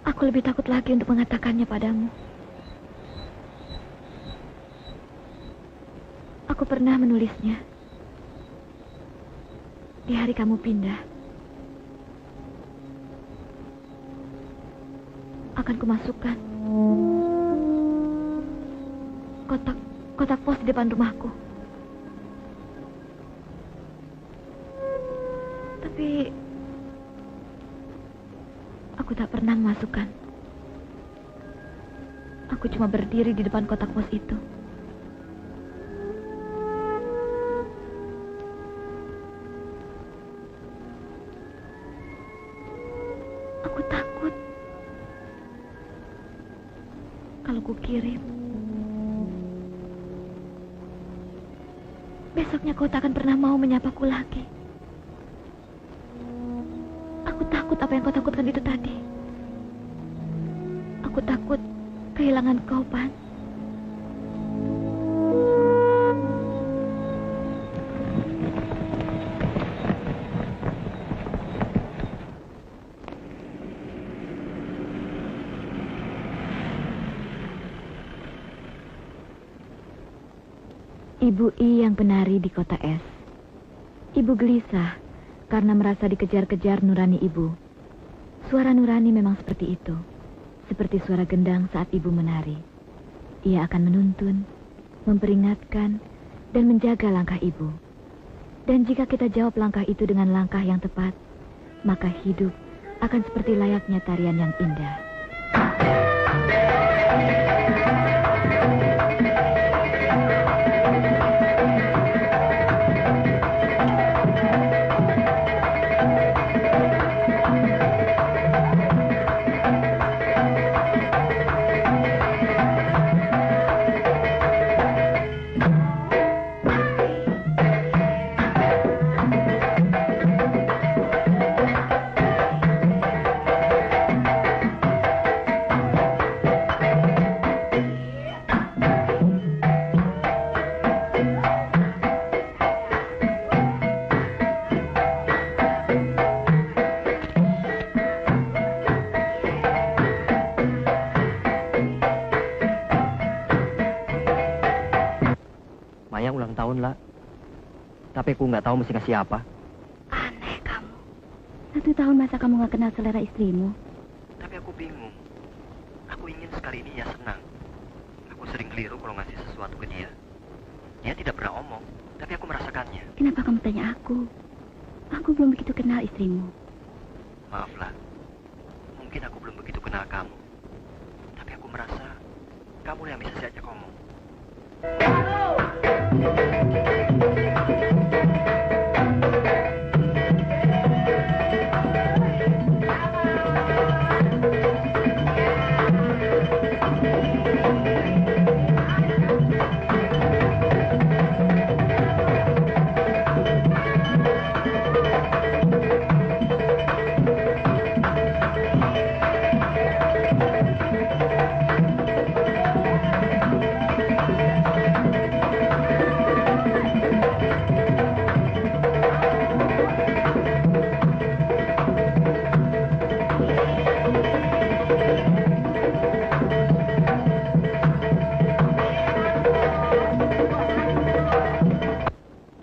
Aku lebih takut lagi untuk mengatakannya padamu. Aku pernah menulisnya. Di hari kamu pindah. Akan kumasukkan kotak pos di depan rumahku. Tapi aku tak pernah memasukkan. Aku cuma berdiri di depan kotak pos itu. Aku takut kalau ku kirim, besoknya kau tak akan pernah mau menyapaku lagi. Aku takut apa yang kau takutkan itu tadi. Aku takut kehilangan kau, Pan. Ibu I yang penari di kota es. Ibu gelisah karena merasa dikejar-kejar nurani ibu. Suara nurani memang seperti itu. Seperti suara gendang saat ibu menari. Ia akan menuntun, memperingatkan, dan menjaga langkah ibu. Dan jika kita jawab langkah itu dengan langkah yang tepat, maka hidup akan seperti layaknya tarian yang indah. Maya ulang tahun lah. Tapi aku nggak tahu mesti kasih apa. Aneh kamu. 1 tahun masa kamu nggak kenal selera istrimu? Tapi aku bingung. Aku ingin sekali ini ya senang. Aku sering keliru kalau ngasih sesuatu ke dia. Dia tidak pernah omong, tapi aku merasakannya. Kenapa kamu tanya aku? Aku belum begitu kenal istrimu. Maaflah. Mungkin aku belum begitu kenal kamu. Tapi aku merasa kamu yang bisa diajak ngomong.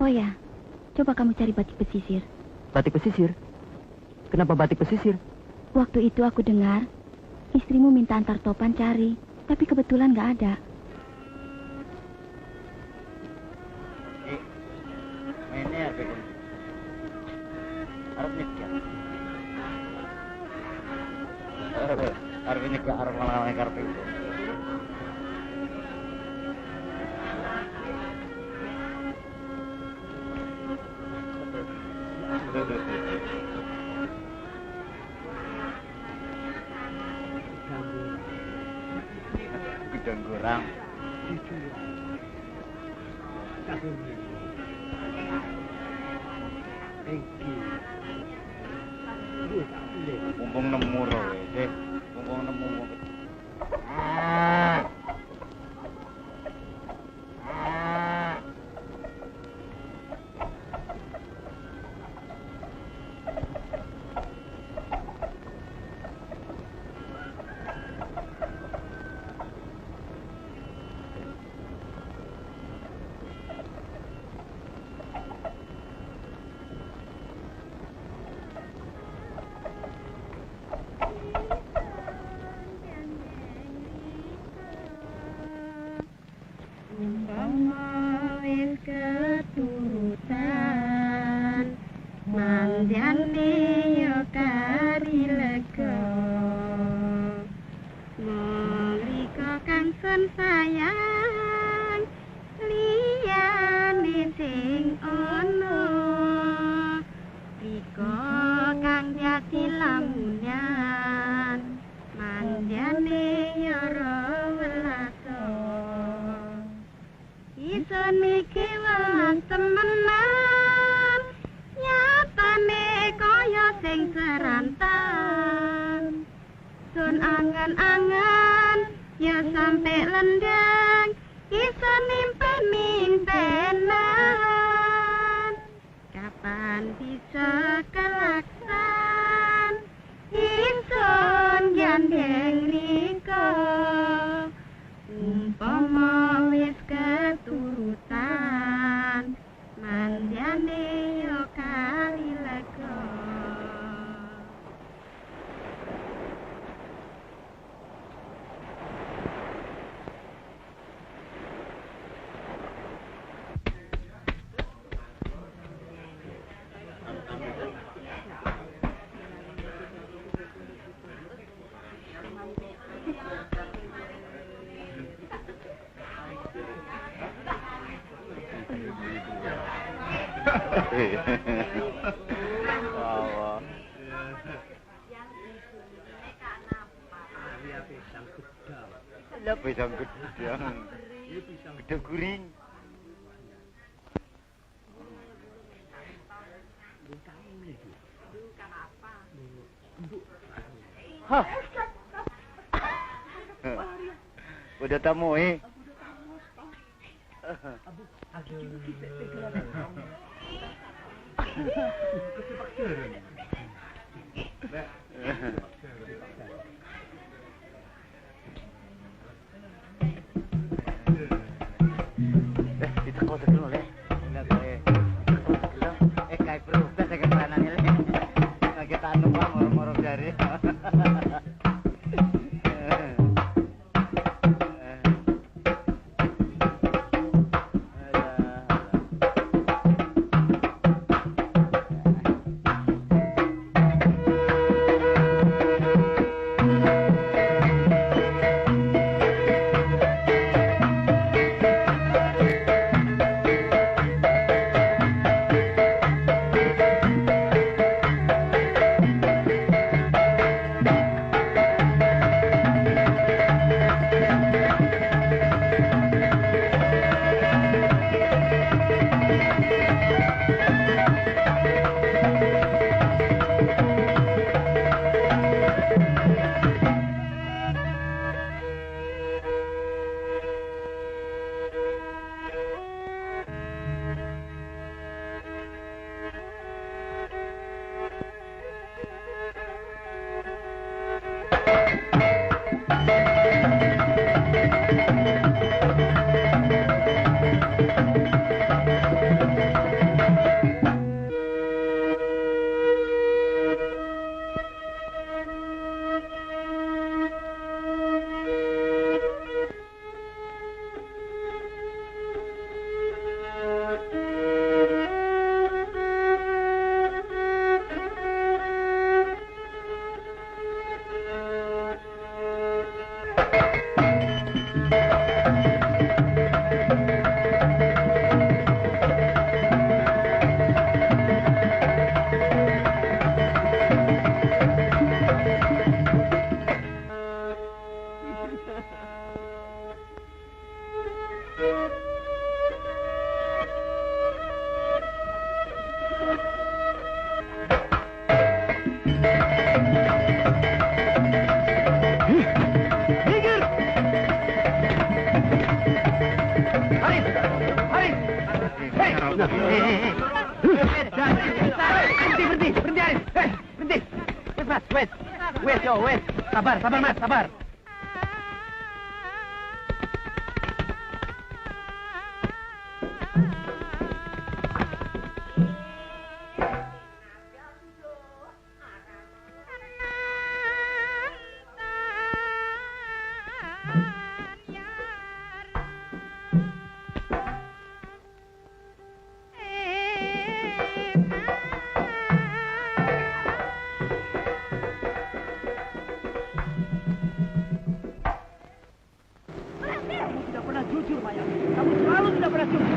Oh ya, coba kamu cari batik pesisir. Batik pesisir? Kenapa batik pesisir? Waktu itu aku dengar istrimu minta antar topan cari, tapi kebetulan nggak ada. Mainnya apa kan? Arab nikah. Arab nikah, Arab malah karpet. Gedang gorang. Mumpung nemu roh, mumpung nemu. Keturutan mandiane yo kari lega mriko kang sun sayang liyane sing ono riko kang dadi lamunan mandiane yo rawelaso isun iki welas temenan nyatane kaya sing serantan sun angan-angan ya sampe lendang isun mimpen-mimpenan kapan bisa kelaksan isun gandeng riko umpama wis keturutan mandiane yo kali lega Wow. Lah pisang gedang. Gedang guring. Hah. Udah tamu itu kau terkenal kayak berubah saya kepanan ini lagi tanam moro-moro dari Jo, wait. Sabar, Mas, sabar. Jujur, Mayang. Kamu selalu tidak pernah jujur.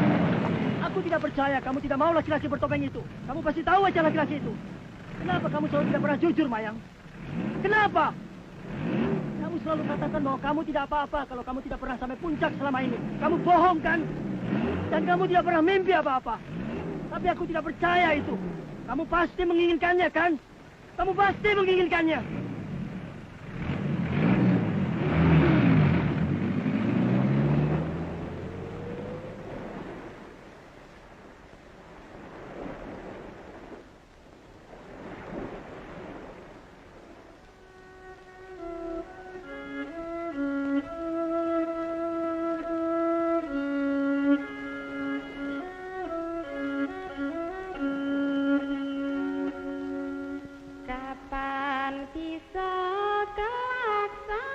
Aku tidak percaya kamu tidak mau laki-laki bertopeng itu. Kamu pasti tahu aja laki-laki itu. Kenapa kamu selalu tidak pernah jujur, Mayang? Kenapa? Kamu selalu katakan bahwa kamu tidak apa-apa kalau kamu tidak pernah sampai puncak selama ini. Kamu bohong, kan? Dan kamu tidak pernah mimpi apa-apa. Tapi aku tidak percaya itu. Kamu pasti menginginkannya, kan? Kamu pasti menginginkannya. Kapan bisa kelaksan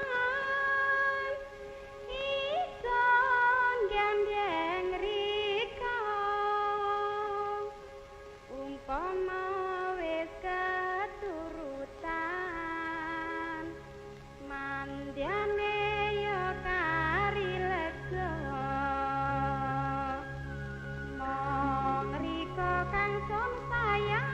iso gandeng rika umpama wis keturutan mandiane yo kari lega mong rika kang son sayang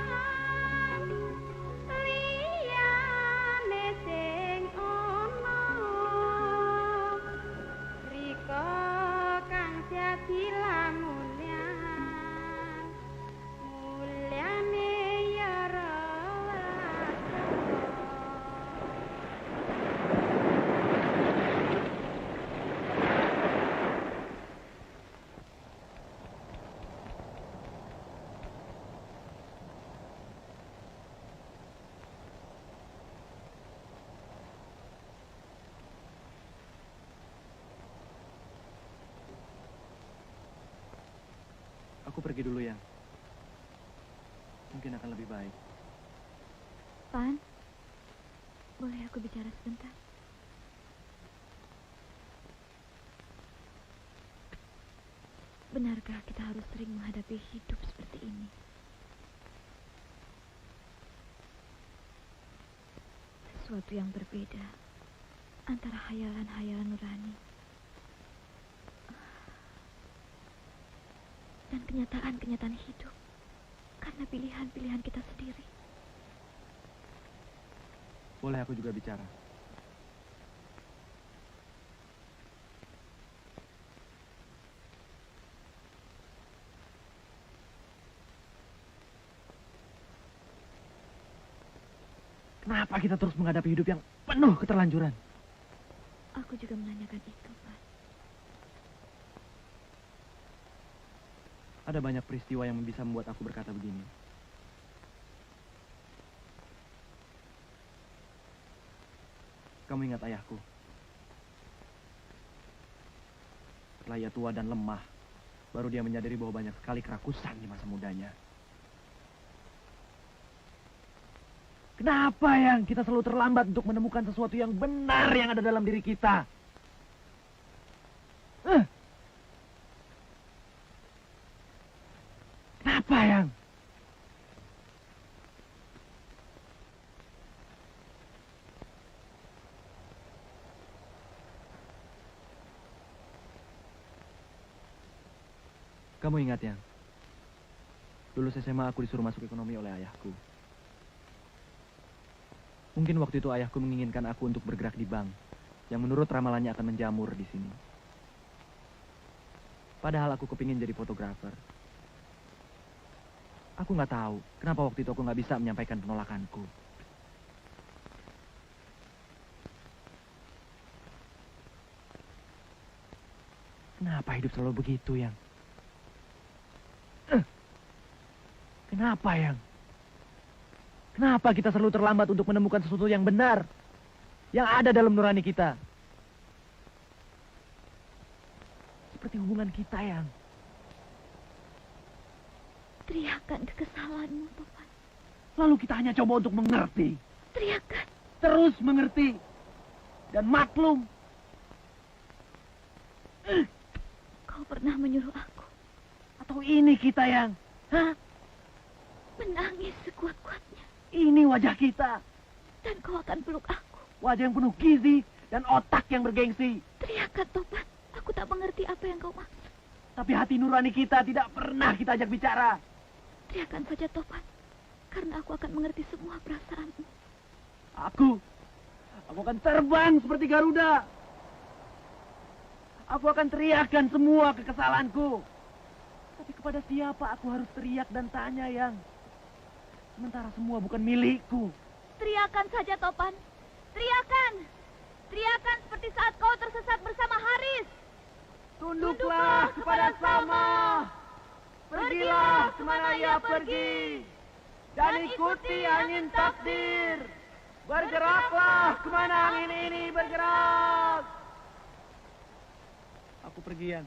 Aku pergi dulu, Yang. Mungkin akan lebih baik. Pan, boleh aku bicara sebentar? Benarkah kita harus sering menghadapi hidup seperti ini? Sesuatu yang berbeda antara hayalan-hayalan nurani dan kenyataan-kenyataan hidup karena pilihan-pilihan kita sendiri. Boleh aku juga bicara? Kenapa kita terus menghadapi hidup yang penuh keterlanjuran? Aku juga menanyakan itu, Pak. Ada banyak peristiwa yang bisa membuat aku berkata begini. Kamu ingat ayahku? Setelah ia tua dan lemah, baru dia menyadari bahwa banyak sekali kerakusan di masa mudanya. Kenapa, Yang? Kita selalu terlambat untuk menemukan sesuatu yang benar yang ada dalam diri kita. Kenapa, Yang? Kamu ingat, Yang? Lulus SMA aku disuruh masuk ekonomi oleh ayahku. Mungkin waktu itu ayahku menginginkan aku untuk bergerak di bank, yang menurut ramalannya akan menjamur di sini. Padahal aku kepingin jadi fotografer. Aku nggak tahu kenapa waktu itu aku nggak bisa menyampaikan penolakanku. Kenapa hidup selalu begitu, Yang? Kenapa, Yang? Kenapa kita selalu terlambat untuk menemukan sesuatu yang benar? yang ada dalam nurani kita. Seperti hubungan kita, Yang. Teriakan kekesalanmu, Topan. Lalu kita hanya coba untuk mengerti. Teriakan. Terus mengerti. Dan maklum. Kau pernah menyuruh aku Atau ini kita, Yang? Hah? menangis sekuat-kuatnya. Ini wajah kita. Dan kau akan peluk aku. Wajah yang penuh gizi dan otak yang bergengsi. Teriakan, Topan. Aku tak mengerti apa yang kau maksud. Tapi hati nurani kita tidak pernah kita ajak bicara. Teriakan saja, Topan. Karena aku akan mengerti semua perasaanmu. Aku akan terbang seperti Garuda. Aku akan teriakkan semua kekesalanku. Tapi kepada siapa aku harus teriak dan tanya, Yang? Sementara semua bukan milikku. Teriakan saja, Topan. Teriakan. Teriakan seperti saat kau tersesat bersama Haris. Tunduklah kepada Sama. Pergilah kemana ia pergi. Dan ikuti angin takdir. Bergeraklah kemana angin ini bergerak. Aku pergi, Yan.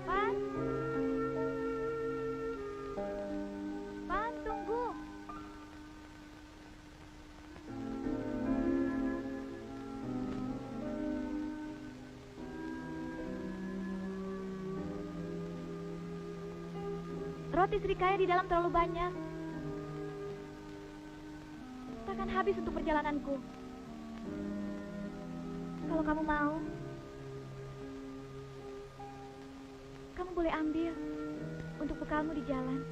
Pan. Pan, tunggu. Roti serikaya di dalam terlalu banyak. Takkan habis untuk perjalananku. Kalau kamu mau, kamu boleh ambil untuk bekalmu di jalan.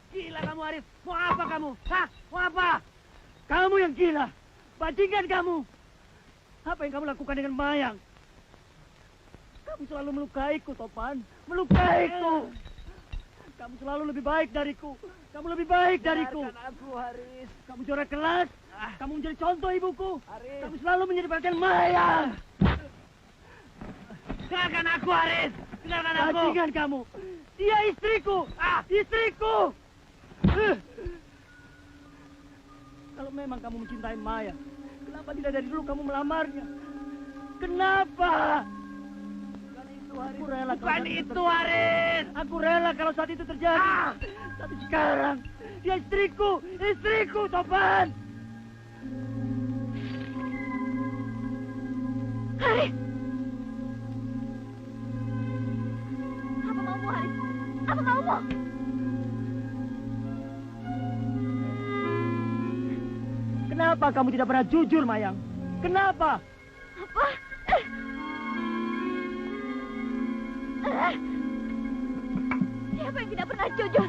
Gila kamu, Arif. Mau apa kamu? Hah? Mau apa? Kamu yang gila. Bajingan kamu. Apa yang kamu lakukan dengan Mayang? Kamu selalu melukaiku, Topan. Melukaiku. Kamu selalu lebih baik dariku. Kamu lebih baik dariku. Aku, Haris. Kamu juara kelas. Kamu menjadi contoh ibuku. Haris. Kamu selalu menjadi perhatian Mayang. Dengarkan aku, Haris. Dengarkan aku. Bajingan kamu. Dia istriku. Istriku. Kalau memang kamu mencintai Maya, kenapa tidak dari dulu kamu melamarnya? Kenapa? Aku rela. Bukan itu, Haris. Aku rela kalau saat itu terjadi. Tapi sekarang dia istriku. Istriku, Topan. Haris! Apa maumu, Haris? Apa maumu? Kenapa kamu tidak pernah jujur, Mayang? Kenapa? Apa? Siapa yang tidak pernah jujur?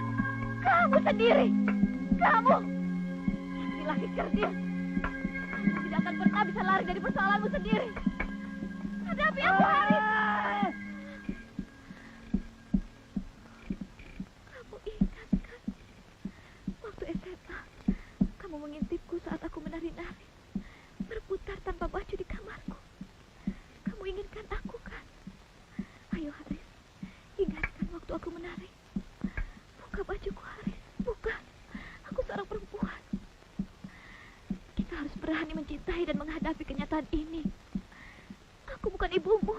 Kamu sendiri. Kamu. Laki-laki kerdil. Kamu tidak akan pernah bisa lari dari persoalanmu sendiri. Hadapi aku, Haris. Kamu ingat kan? Waktu SMA, kamu mengintipku saat aku menari-nari. Berputar tanpa baju di kamarku. Kamu inginkan aku kan? Ayo, Haris. Ingatkan waktu aku menari. Buka bajuku, Haris. Buka. Aku seorang perempuan. Kita harus berani mencintai dan menghadapi kenyataan ini. Aku bukan ibumu.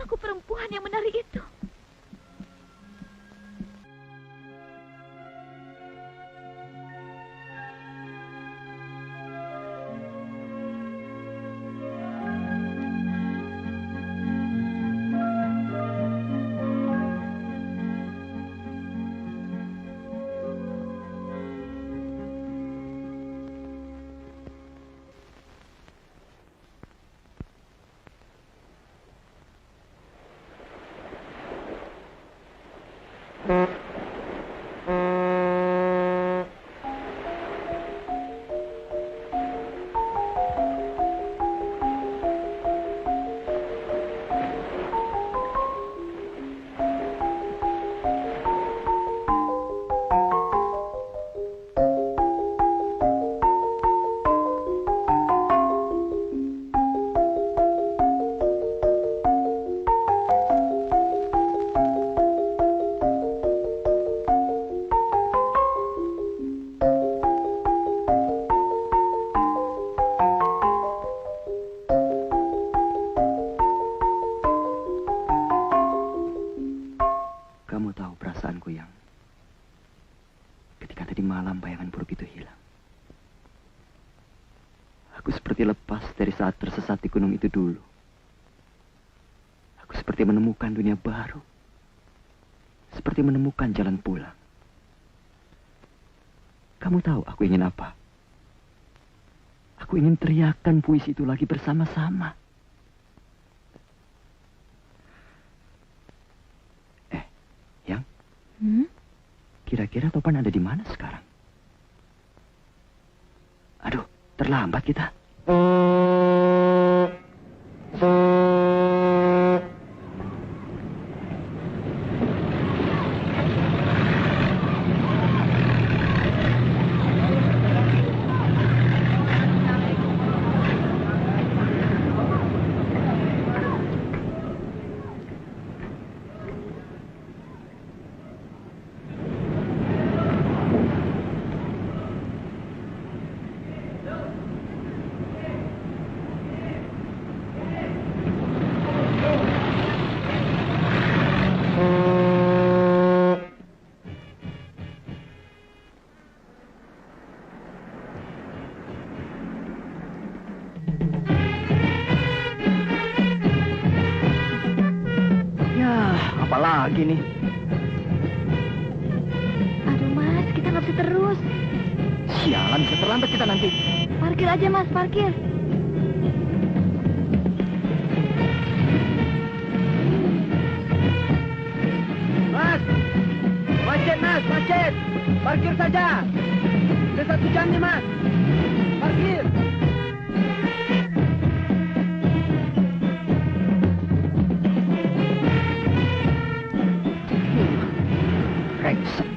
Aku perempuan yang menari itu. Kamu tahu perasaanku yang ketika tadi malam bayangan buruk itu hilang. Aku seperti lepas dari saat tersesat di gunung itu dulu. Aku seperti menemukan dunia baru. Seperti menemukan jalan pulang. Kamu tahu aku ingin apa? Aku ingin teriakkan puisi itu lagi bersama-sama. Yang? Kira-kira Topan ada di mana sekarang? Aduh, terlambat kita. Apalagi nih? Aduh Mas, kita nggak bisa terus. Sialan, bisa terlambat kita nanti. Parkir aja Mas, parkir. Mas! Macet, Mas! Macet! Parkir saja! Sudah 1 jam nih, Mas! Parkir! Brengsek.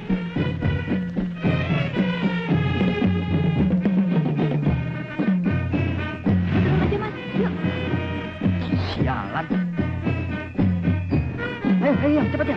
Turun aja Mas, yuk. Sialan. Ayo, cepat ya.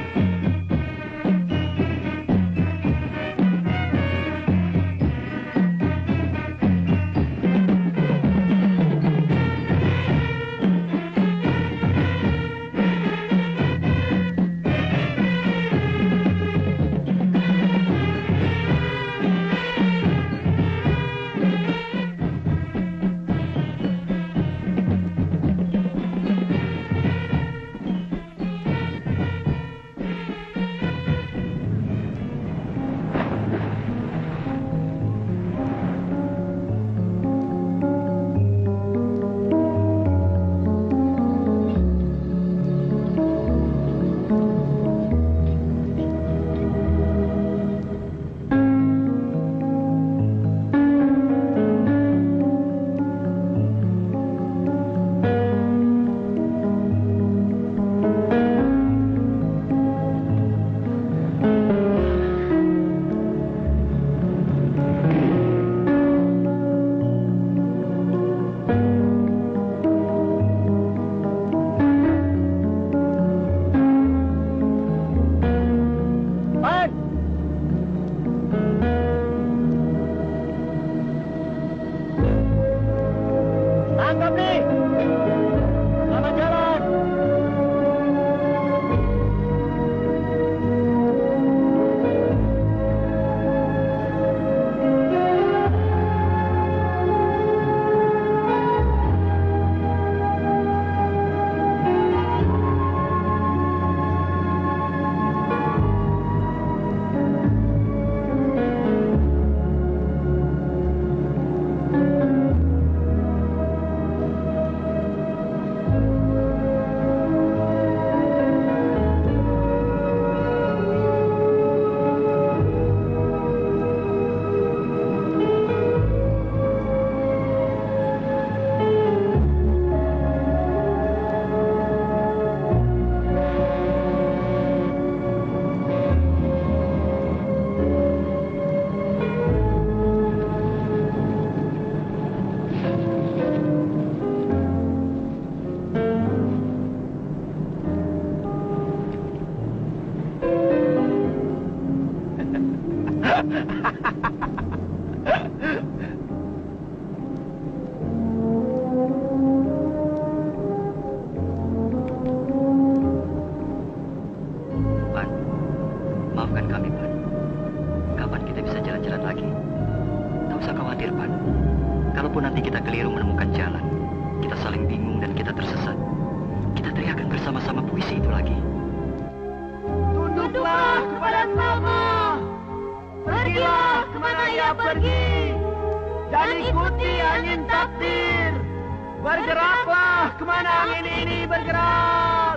Kalaupun nanti kita keliru menemukan jalan, kita saling bingung dan kita tersesat, kita teriakan bersama-sama puisi itu lagi. Tunduklah kepada sama. Pergilah kemana ia pergi. Dan ikuti angin takdir. Bergeraklah kemana angin ini bergerak.